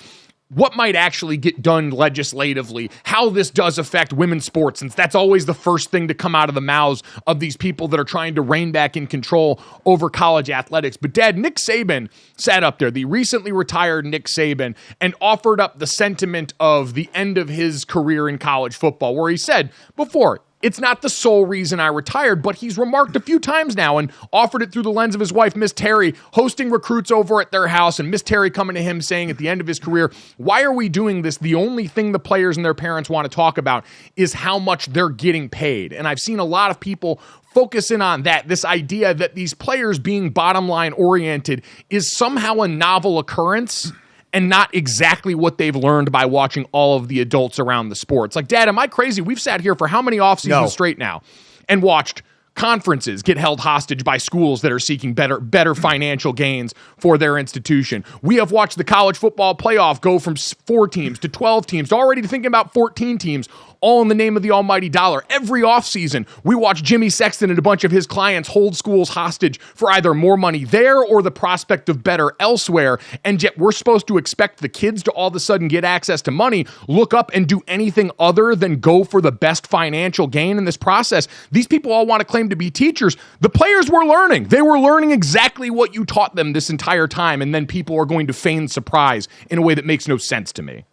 what might actually get done legislatively, how this does affect women's sports, since that's always the first thing to come out of the mouths of these people that are trying to rein back in control over college athletics. But Dad, Nick Saban sat up there, the recently retired Nick Saban, and offered up the sentiment of the end of his career in college football, where he said before, it's not the sole reason I retired, but he's remarked a few times now and offered it through the lens of his wife, Miss Terry, hosting recruits over at their house, and Miss Terry coming to him saying at the end of his career, why are we doing this? The only thing the players and their parents want to talk about is how much they're getting paid. And I've seen a lot of people focus in on that, this idea that these players being bottom line oriented is somehow a novel occurrence and not exactly what they've learned by watching all of the adults around the sports. Like, Dad, am I crazy? We've sat here for how many off seasons straight now and watched conferences get held hostage by schools that are seeking better financial gains for their institution. We have watched the college football playoff go from 4 teams to 12 teams to already thinking about 14 teams, all in the name of the almighty dollar. Every offseason, we watch Jimmy Sexton and a bunch of his clients hold schools hostage for either more money there or the prospect of better elsewhere. And yet we're supposed to expect the kids to all of a sudden get access to money, look up and do anything other than go for the best financial gain in this process. These people all want to claim to be teachers. The players were learning. They were learning exactly what you taught them this entire time. And then people are going to feign surprise in a way that makes no sense to me.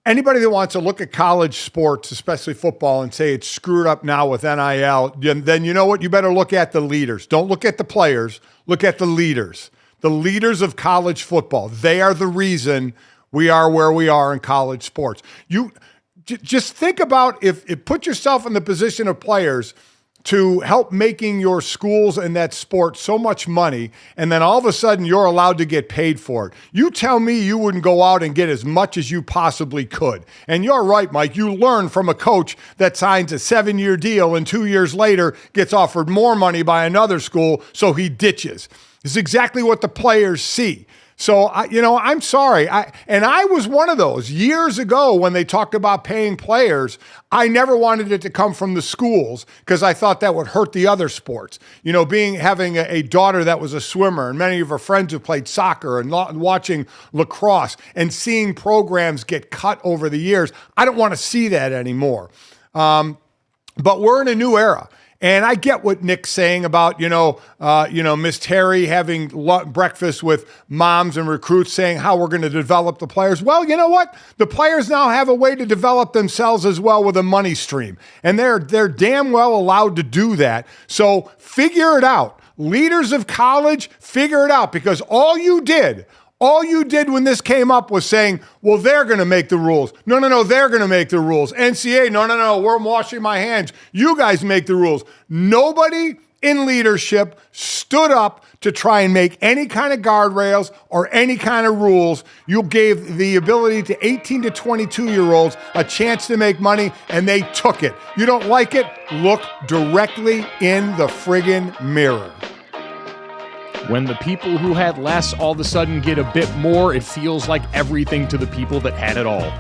Anybody that wants to look at college sports, especially football, and say it's screwed up now with NIL, then you know what? You better look at the leaders. Don't look at the players. Look at the leaders. The leaders of college football. They are the reason we are where we are in college sports. You just think about if put yourself in the position of players to help making your schools and that sport so much money, and then all of a sudden you're allowed to get paid for it. You tell me you wouldn't go out and get as much as you possibly could. And you're right, Mike. You learn from a coach that signs a 7-year deal and 2 years later gets offered more money by another school, so he ditches. It's exactly what the players see. So, I'm sorry. I was one of those years ago when they talked about paying players. I never wanted it to come from the schools because I thought that would hurt the other sports. Having a daughter that was a swimmer and many of her friends who played soccer and watching lacrosse and seeing programs get cut over the years. I don't want to see that anymore. But we're in a new era. And I get what Nick's saying about, Miss Terry having breakfast with moms and recruits saying how we're going to develop the players. Well, you know what? The players now have a way to develop themselves as well with a money stream. And they're damn well allowed to do that. So figure it out. Leaders of college, figure it out, because all you did when this came up was saying, well, they're going to make the rules. No, they're going to make the rules. NCAA, no, we're washing my hands. You guys make the rules. Nobody in leadership stood up to try and make any kind of guardrails or any kind of rules. You gave the ability to 18 to 22-year-olds a chance to make money, and they took it. You don't like it? Look directly in the friggin' mirror. When the people who had less all of a sudden get a bit more, it feels like everything to the people that had it all.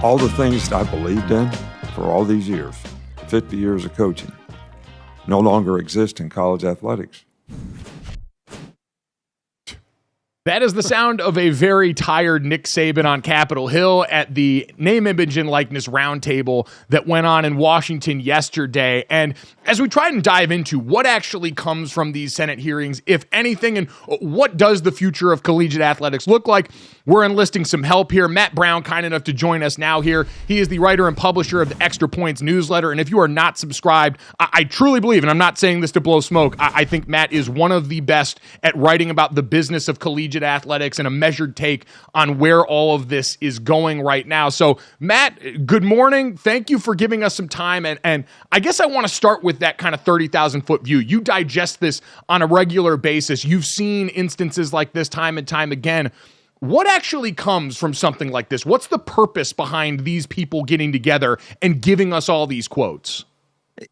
All the things I believed in for all these years, 50 years of coaching, no longer exist in college athletics. That is the sound of a very tired Nick Saban on Capitol Hill at the name, image, and likeness roundtable that went on in Washington yesterday. And as we try and dive into what actually comes from these Senate hearings, if anything, and what does the future of collegiate athletics look like, we're enlisting some help here. Matt Brown, kind enough to join us now here. He is the writer and publisher of the Extra Points newsletter. And if you are not subscribed, I truly believe, and I'm not saying this to blow smoke, I think Matt is one of the best at writing about the business of collegiate athletics and a measured take on where all of this is going right now. So, Matt, good morning. Thank you for giving us some time. And I guess I want to start with that kind of 30,000-foot view. You digest this on a regular basis. You've seen instances like this time and time again. What actually comes from something like this? What's the purpose behind these people getting together and giving us all these quotes?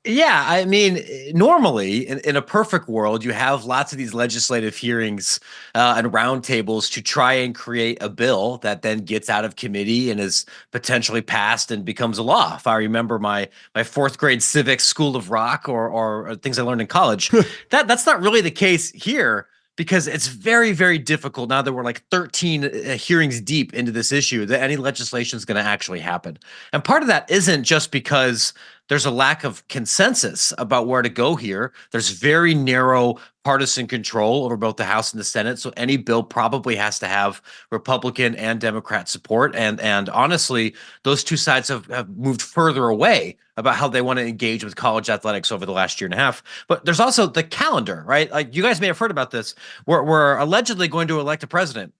Yeah, I mean, normally in a perfect world, you have lots of these legislative hearings and roundtables to try and create a bill that then gets out of committee and is potentially passed and becomes a law. If I remember my fourth grade civics School of Rock or things I learned in college, that's not really the case here. Because it's very, very difficult now that we're like 13 hearings deep into this issue that any legislation is going to actually happen. And part of that isn't just because there's a lack of consensus about where to go here. There's very narrow partisan control over both the House and the Senate. So any bill probably has to have Republican and Democrat support. And honestly, those two sides have moved further away about how they want to engage with college athletics over the last year and a half. But there's also the calendar, right? Like you guys may have heard about this. We're allegedly going to elect a president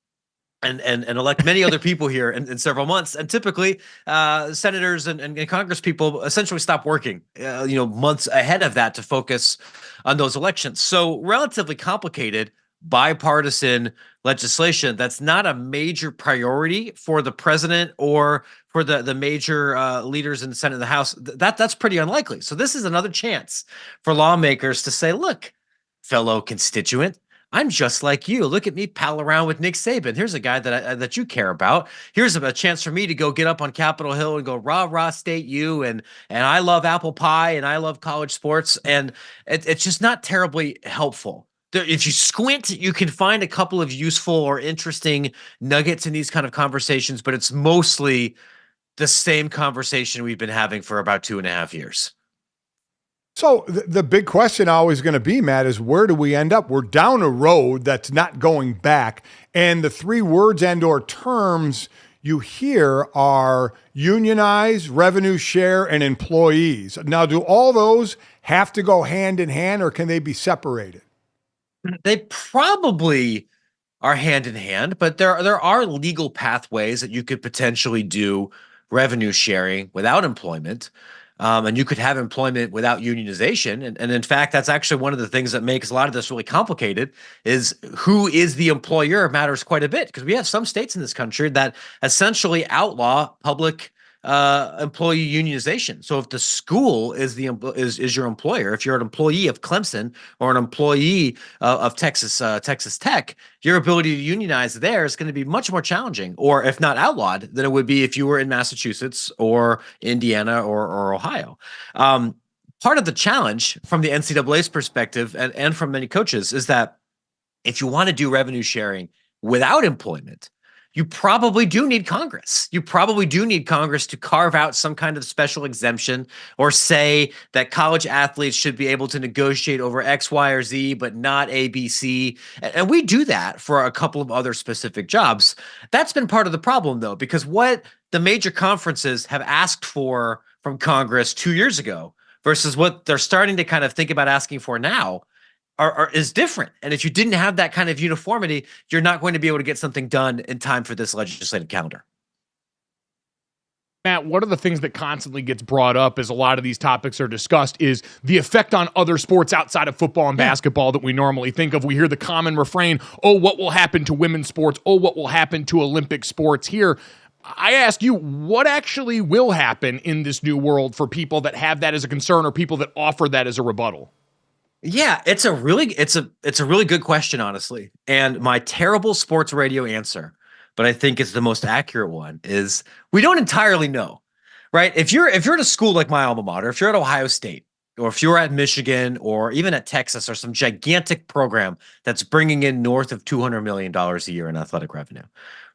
and elect many other people here in several months. And typically, senators and Congress people essentially stop working, months ahead of that to focus on those elections. So relatively complicated, bipartisan legislation that's not a major priority for the president or for the major leaders in the Senate and the House. That's pretty unlikely. So this is another chance for lawmakers to say, look, fellow constituent, I'm just like you. Look at me pal around with Nick Saban. Here's a guy that you care about. Here's a chance for me to go get up on Capitol Hill and go rah rah state you and I love apple pie and I love college sports, and it's just not terribly helpful. If you squint, you can find a couple of useful or interesting nuggets in these kind of conversations, but it's mostly the same conversation we've been having for about 2.5 years. So the big question always going to be, Matt, is where do we end up? We're down a road that's not going back. And the three words and or terms you hear are unionize, revenue share, and employees. Now, do all those have to go hand in hand, or can they be separated? They probably are hand in hand, but there are legal pathways that you could potentially do revenue sharing without employment. And you could have employment without unionization. And in fact, that's actually one of the things that makes a lot of this really complicated is who is the employer matters quite a bit, because we have some states in this country that essentially outlaw public employee unionization. So if the school is your employer, if you're an employee of Clemson or an employee of Texas Tech, your ability to unionize there is going to be much more challenging, or if not outlawed, than it would be if you were in Massachusetts or Indiana or Ohio. Part of the challenge from the NCAA's perspective and from many coaches is that if you want to do revenue sharing without employment, you probably do need Congress. You probably do need Congress to carve out some kind of special exemption or say that college athletes should be able to negotiate over X, Y, or Z, but not A, B, C. And we do that for a couple of other specific jobs. That's been part of the problem, though, because what the major conferences have asked for from Congress 2 years ago versus what they're starting to kind of think about asking for now is different. And if you didn't have that kind of uniformity, you're not going to be able to get something done in time for this legislative calendar. Matt, one of the things that constantly gets brought up as a lot of these topics are discussed is the effect on other sports outside of football and basketball that we normally think of. We hear the common refrain, oh, what will happen to women's sports? Oh, what will happen to Olympic sports here? I ask you, what actually will happen in this new world for people that have that as a concern or people that offer that as a rebuttal? Yeah, it's a really good question, honestly. And my terrible sports radio answer but I think it's the most accurate one, is we don't entirely know, right? If you're at a school like my alma mater, if you're at Ohio State, or if you're at Michigan, or even at Texas, or some gigantic program that's bringing in north of $200 million a year in athletic revenue,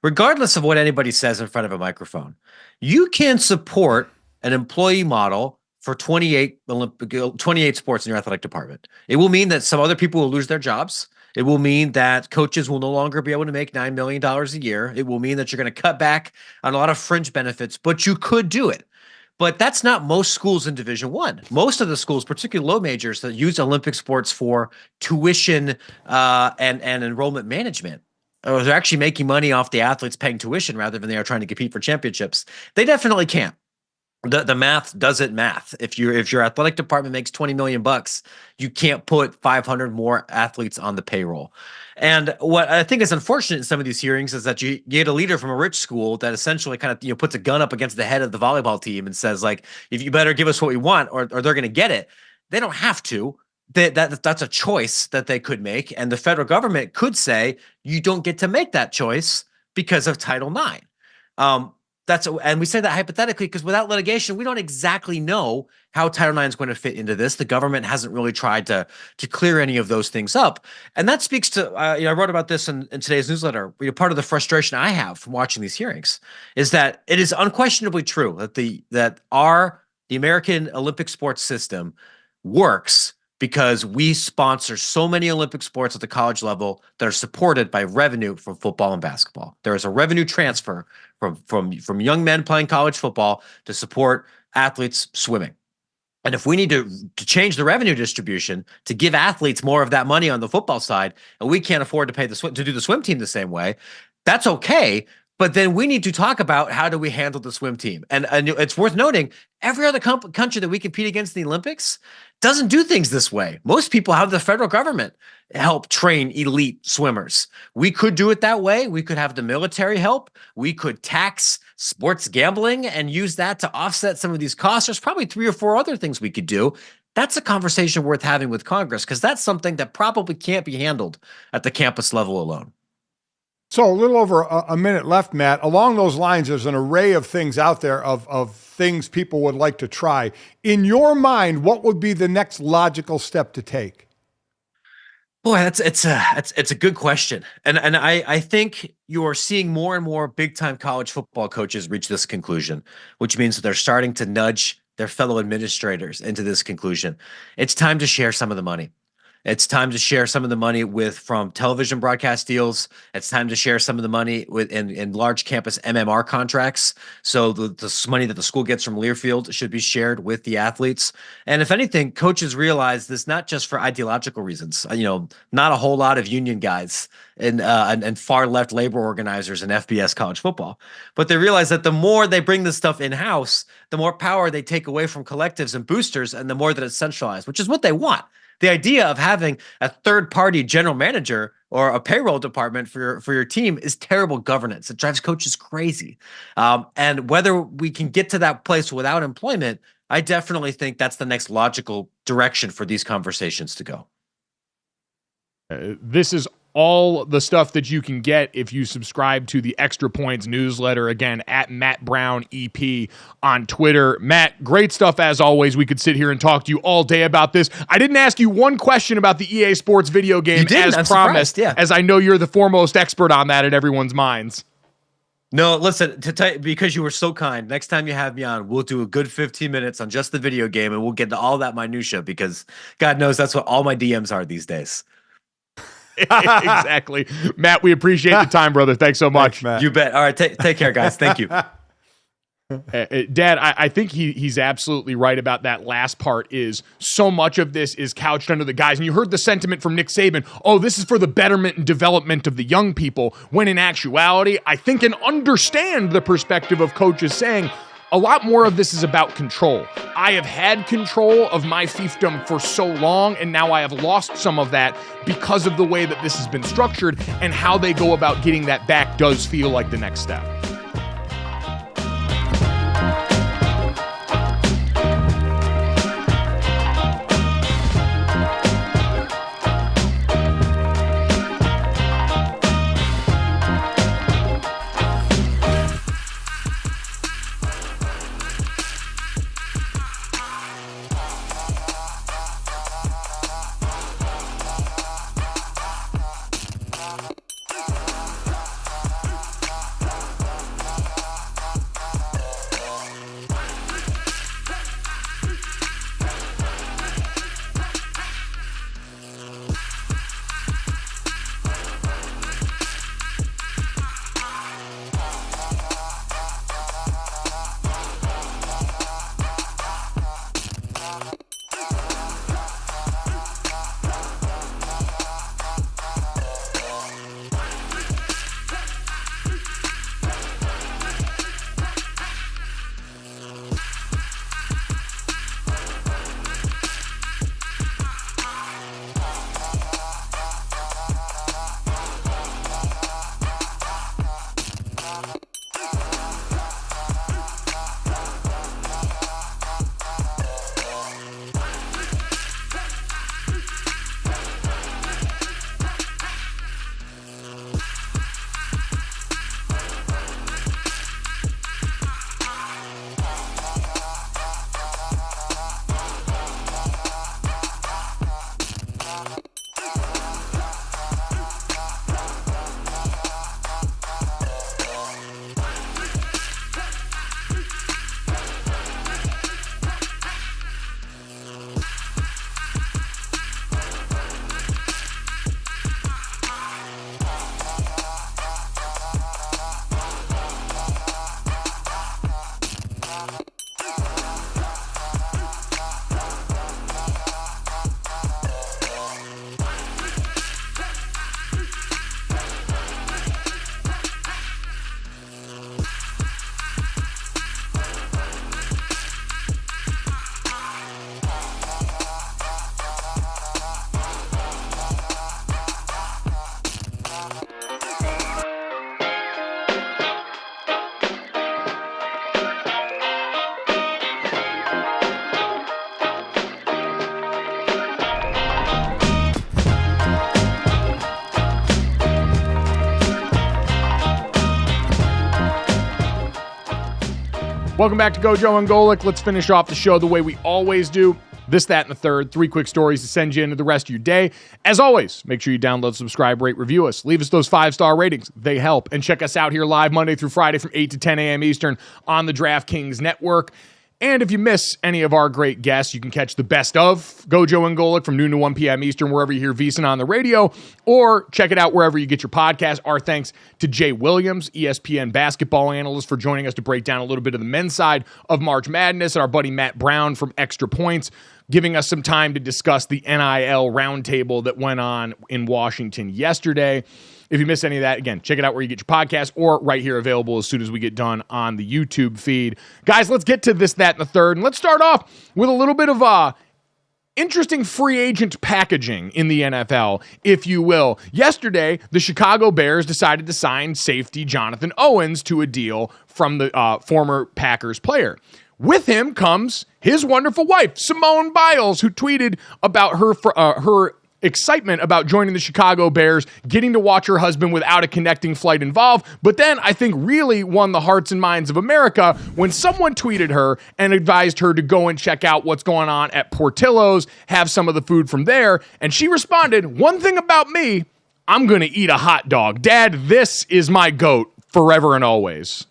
regardless of what anybody says in front of a microphone, you can support an employee model for 28 sports in your athletic department. It will mean that some other people will lose their jobs. It will mean that coaches will no longer be able to make $9 million a year. It will mean that you're going to cut back on a lot of fringe benefits, but you could do it. But that's not most schools in Division I. Most of the schools, particularly low majors, that use Olympic sports for tuition and enrollment management, or they're actually making money off the athletes paying tuition rather than they are trying to compete for championships. They definitely can't. The math doesn't math. If your athletic department makes $20 million, you can't put 500 more athletes on the payroll. And what I think is unfortunate in some of these hearings is that you get a leader from a rich school that essentially kind of puts a gun up against the head of the volleyball team and says, like, if you better give us what we want, or they're going to get it. They don't have to. That's a choice that they could make, and the federal government could say you don't get to make that choice because of Title IX. And we say that hypothetically because without litigation, we don't exactly know how Title IX is going to fit into this. The government hasn't really tried to clear any of those things up. And that speaks to, I wrote about this in today's newsletter. Part of the frustration I have from watching these hearings is that it is unquestionably true that the American Olympic sports system works because we sponsor so many Olympic sports at the college level that are supported by revenue from football and basketball. There is a revenue transfer from young men playing college football to support athletes swimming. And if we need to change the revenue distribution to give athletes more of that money on the football side, and we can't afford to pay to do the swim team the same way, that's okay. But then we need to talk about how do we handle the swim team. And it's worth noting, every other country that we compete against in the Olympics doesn't do things this way. Most people have the federal government help train elite swimmers. We could do it that way. We could have the military help. We could tax sports gambling and use that to offset some of these costs. There's probably 3 or 4 other things we could do. That's a conversation worth having with Congress, because that's something that probably can't be handled at the campus level alone. So a little over a minute left, Matt. Along those lines, there's an array of things out there of things people would like to try. In your mind, what would be the next logical step to take? Boy, it's a good question. And I think you're seeing more and more big-time college football coaches reach this conclusion, which means that they're starting to nudge their fellow administrators into this conclusion. It's time to share some of the money. It's time to share some of the money from television broadcast deals. It's time to share some of the money in large campus MMR contracts. So the money that the school gets from Learfield should be shared with the athletes. And if anything, coaches realize this not just for ideological reasons. Not a whole lot of union guys and far left labor organizers in FBS college football, but they realize that the more they bring this stuff in-house, the more power they take away from collectives and boosters, and the more that it's centralized, which is what they want. The idea of having a third-party general manager or a payroll department for your team is terrible governance. It drives coaches crazy. And whether we can get to that place without employment, I definitely think that's the next logical direction for these conversations to go. This is all the stuff that you can get if you subscribe to the Extra Points newsletter, again, at Matt Brown EP on Twitter. Matt, great stuff as always. We could sit here and talk to you all day about this. I didn't ask you one question about the EA Sports video game as promised, as I know you're the foremost expert on that in everyone's minds. No, listen, because you were so kind, next time you have me on, we'll do a good 15 minutes on just the video game, and we'll get into all that minutia, because God knows that's what all my DMs are these days. Exactly. Matt, we appreciate the time, brother. Thanks so much. Thanks, Matt. You bet. All right. Take care, guys. Thank you. Dad, I think he's absolutely right about that last part. Is so much of this is couched under the guise, and you heard the sentiment from Nick Saban, oh, this is for the betterment and development of the young people, when in actuality, I think and understand the perspective of coaches saying, a lot more of this is about control. I have had control of my fiefdom for so long, and now I have lost some of that because of the way that this has been structured, and how they go about getting that back does feel like the next step. Welcome back to Gojo and Golic. Let's finish off the show the way we always do. This, that, and the third. 3 quick stories to send you into the rest of your day. As always, make sure you download, subscribe, rate, review us. Leave us those 5-star ratings. They help. And check us out here live Monday through Friday from 8 to 10 a.m. Eastern on the DraftKings Network. And if you miss any of our great guests, you can catch the best of Gojo and Golic from noon to 1 p.m. Eastern, wherever you hear VSiN on the radio, or check it out wherever you get your podcast. Our thanks to Jay Williams, ESPN basketball analyst, for joining us to break down a little bit of the men's side of March Madness, and our buddy Matt Brown from Extra Points, giving us some time to discuss the NIL roundtable that went on in Washington yesterday. If you missed any of that, again, check it out where you get your podcast or right here available as soon as we get done on the YouTube feed. Guys, let's get to this, that, and the third. And let's start off with a little bit of interesting free agent packaging in the NFL, if you will. Yesterday, the Chicago Bears decided to sign safety Jonathan Owens to a deal from the former Packers player. With him comes his wonderful wife, Simone Biles, who tweeted about her excitement about joining the Chicago Bears, getting to watch her husband without a connecting flight involved, but then I think really won the hearts and minds of America when someone tweeted her and advised her to go and check out what's going on at Portillo's, have some of the food from there, and she responded, "One thing about me, I'm going to eat a hot dog. Dad, this is my GOAT forever and always."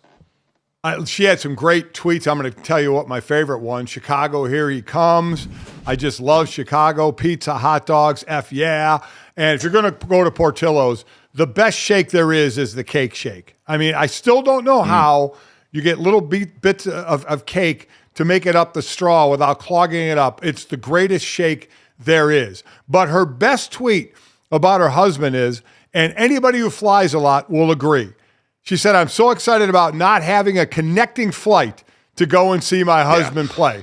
She had some great tweets. I'm going to tell you what my favorite one. Chicago, here he comes. I just love Chicago. Pizza, hot dogs, F yeah. And if you're going to go to Portillo's, the best shake there is the cake shake. I mean, I still don't know how you get little bits of cake to make it up the straw without clogging it up. It's the greatest shake there is. But her best tweet about her husband is, and anybody who flies a lot will agree, she said, "I'm so excited about not having a connecting flight to go and see my husband play."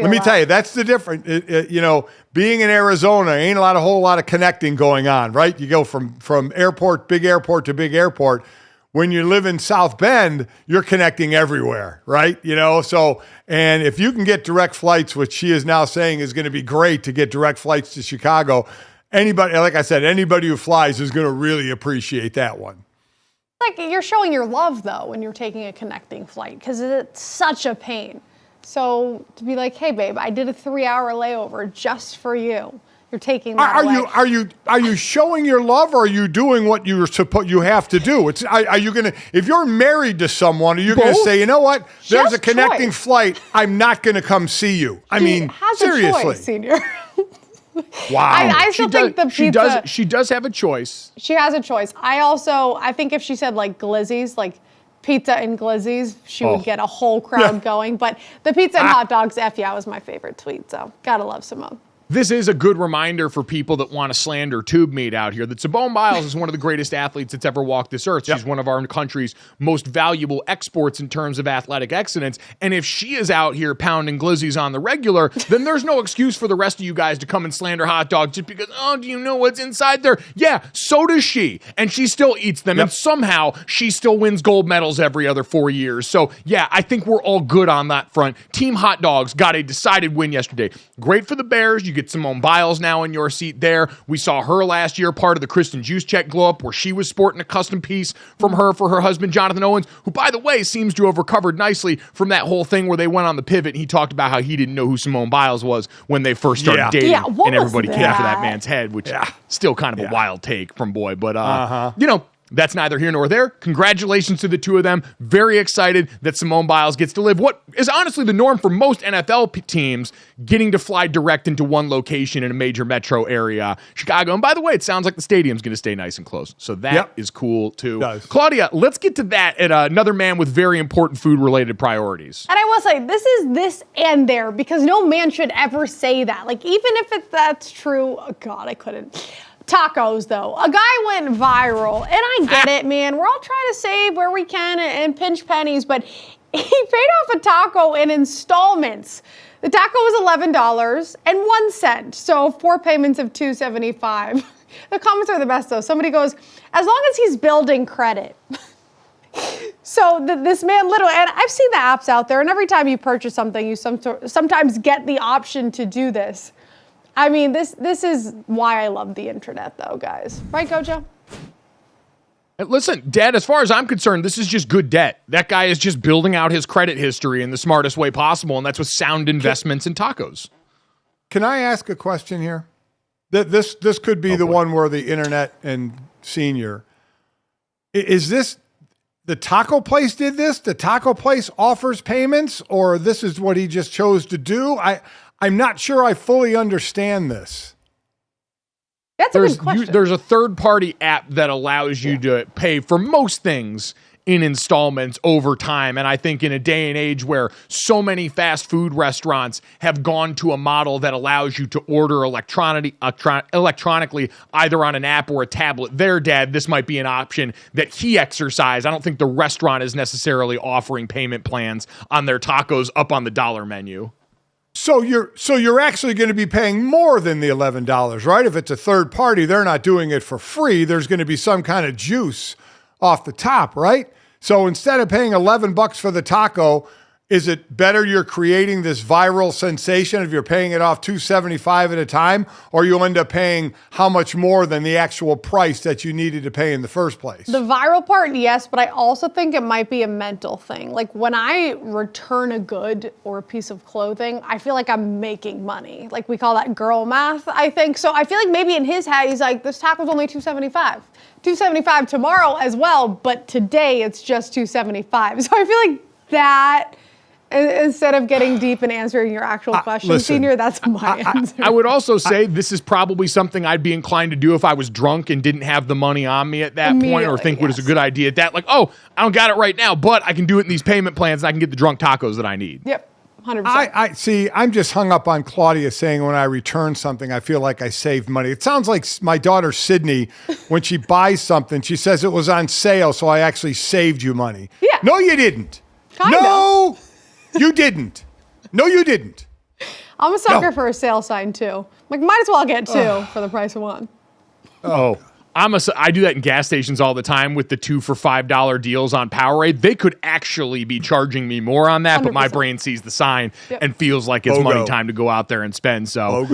Let me tell you, that's the difference. Being in Arizona, ain't a whole lot of connecting going on, right? You go from big airport to big airport. When you live in South Bend, you're connecting everywhere, right? And if you can get direct flights, which she is now saying is going to be great to get direct flights to Chicago, like I said, anybody who flies is going to really appreciate that one. Like, you're showing your love, though, when you're taking a connecting flight, because it's such a pain. So to be like, "Hey, babe, I did a 3-hour layover just for you." You're taking that away. Are you showing your love, or are you doing what you have to do? Are you gonna, if you're married to someone, are you gonna say, "You know what? There's a connecting flight. I'm not gonna come see you"? I mean, seriously, a choice, Senior. Wow. I still think the pizza. She does have a choice. She has a choice. I think if she said like glizzies, like pizza and glizzies, she would get a whole crowd going. But the pizza and hot dogs, F yeah, was my favorite tweet. So gotta love Simone. This is a good reminder for people that want to slander tube meat out here that Simone Biles is one of the greatest athletes that's ever walked this earth. She's one of our country's most valuable exports in terms of athletic excellence. And if she is out here pounding glizzies on the regular, then there's no excuse for the rest of you guys to come and slander hot dogs just because, "Oh, do you know what's inside there?" Yeah, so does she. And she still eats them. And somehow she still wins gold medals every other 4 years. So yeah, I think we're all good on that front. Team Hot Dogs got a decided win yesterday. Great for the Bears. You get Simone Biles now in your seat there. We saw her last year, part of the Kristen Juszczyk glow up, where she was sporting a custom piece from her for her husband, Jonathan Owens, who, by the way, seems to have recovered nicely from that whole thing where they went on the pivot and he talked about how he didn't know who Simone Biles was when they first started dating. And everybody came for that man's head, which still kind of a wild take from Boy. But, that's neither here nor there. Congratulations to the two of them. Very excited that Simone Biles gets to live what is honestly the norm for most NFL teams, getting to fly direct into one location in a major metro area, Chicago. And by the way, it sounds like the stadium's going to stay nice and close. So that is cool too. Claudia, let's get to that at another man with very important food-related priorities. And I will say, this is this and there, because no man should ever say that. Like, even if that's true, oh God, I couldn't. Tacos, though. A guy went viral, and I get it, man. We're all trying to save where we can and pinch pennies, but he paid off a taco in installments. The taco was $11.01, so 4 payments of $2.75. The comments are the best, though. Somebody goes, "As long as he's building credit." So this man literally, and I've seen the apps out there, and every time you purchase something, you sometimes get the option to do this. I mean, this is why I love the internet, though, guys. Right, Gojo? Listen, Dad, as far as I'm concerned, this is just good debt. That guy is just building out his credit history in the smartest way possible, and that's with sound investments in tacos. Can I ask a question here? This could be the one where the internet and senior. Is this the taco place did this? The taco place offers payments, or this is what he just chose to do? I'm not sure I fully understand this. That's a good question. There's a third-party app that allows you to pay for most things in installments over time. And I think in a day and age where so many fast food restaurants have gone to a model that allows you to order electronically, either on an app or a tablet, there, Dad, this might be an option that he exercised. I don't think the restaurant is necessarily offering payment plans on their tacos up on the dollar menu. So you're actually going to be paying more than the $11, right? If it's a third party, they're not doing it for free. There's going to be some kind of juice off the top, right? So instead of paying $11 for the taco, is it better you're creating this viral sensation if you're paying it off $2.75 at a time, or you end up paying how much more than the actual price that you needed to pay in the first place? The viral part, yes, but I also think it might be a mental thing. Like when I return a good or a piece of clothing, I feel like I'm making money. Like we call that girl math, I think. So I feel like maybe in his head, he's like, this taco's only $2.75. $2.75 tomorrow as well, but today it's just $2.75. So I feel like that, instead of getting deep and answering your actual question, listen, Senior, that's my answer. I would also say this is probably something I'd be inclined to do if I was drunk and didn't have the money on me at that point, or think was a good idea at that. Like, oh, I don't got it right now, but I can do it in these payment plans and I can get the drunk tacos that I need. Yep. 100%. I see. I'm just hung up on Claudia saying when I return something, I feel like I saved money. It sounds like my daughter Sydney, when she buys something, she says it was on sale, so I actually saved you money. Yeah. No, you didn't. Kinda. No, you didn't. No, you didn't. I'm a sucker for a sale sign too. Like, might as well get two for the price of one. Oh. I do that in gas stations all the time with the 2 for $5 deals on Powerade. They could actually be charging me more on that, 100%. But my brain sees the sign and feels like it's money time to go out there and spend. So,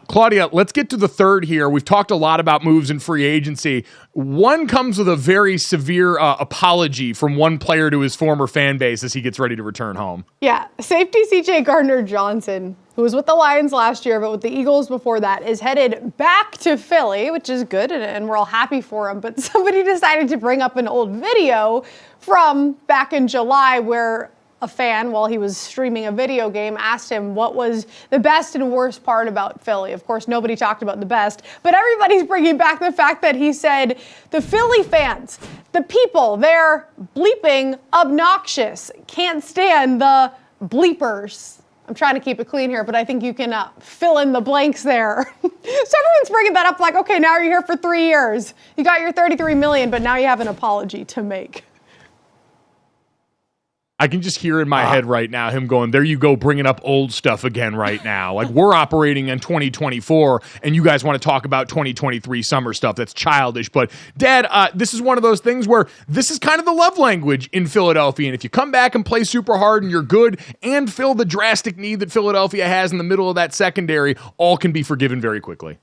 Claudia, let's get to the third here. We've talked a lot about moves in free agency. One comes with a very severe apology from one player to his former fan base as he gets ready to return home. Yeah, safety C.J. Gardner-Johnson, who was with the Lions last year, but with the Eagles before that, is headed back to Philly, which is good, and we're all happy for him. But somebody decided to bring up an old video from back in July where a fan, while he was streaming a video game, asked him what was the best and worst part about Philly. Of course, nobody talked about the best, but everybody's bringing back the fact that he said the Philly fans, the people, they're bleeping obnoxious, can't stand the bleepers. I'm trying to keep it clean here, but I think you can fill in the blanks there. So everyone's bringing that up like, okay, now you're here for 3 years. You got your $33 million, but now you have an apology to make. I can just hear in my head right now him going, there you go, bringing up old stuff again right now. Like, we're operating in 2024, and you guys want to talk about 2023 summer stuff. That's childish. But, Dad, this is one of those things where this is kind of the love language in Philadelphia. And if you come back and play super hard and you're good and fill the drastic need that Philadelphia has in the middle of that secondary, all can be forgiven very quickly.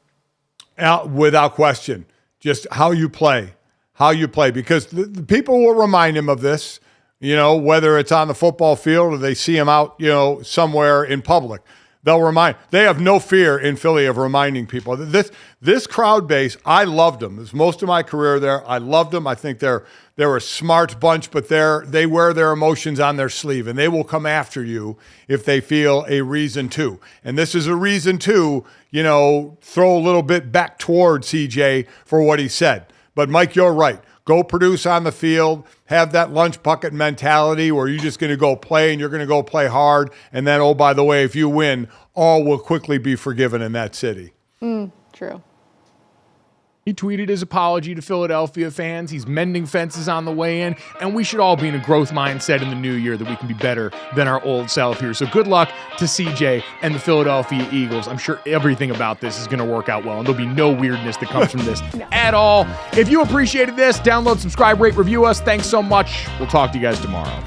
Without question. Just how you play. Because the people will remind him of this. You know, whether it's on the football field or they see him out, somewhere in public, they have no fear in Philly of reminding people. This crowd base, I loved them. It was most of my career there. I loved them. I think they're a smart bunch, but they wear their emotions on their sleeve, and they will come after you if they feel a reason to. And this is a reason to, throw a little bit back toward CJ for what he said. But Mike, you're right. Go produce on the field, have that lunch bucket mentality where you're just going to go play and you're going to go play hard. And then, oh, by the way, if you win, all will quickly be forgiven in that city. True. He tweeted his apology to Philadelphia fans. He's mending fences on the way in, and we should all be in a growth mindset in the new year that we can be better than our old self here. So good luck to CJ and the Philadelphia Eagles. I'm sure everything about this is going to work out well, and there'll be no weirdness that comes from this at all. If you appreciated this, download, subscribe, rate, review us. Thanks so much. We'll talk to you guys tomorrow.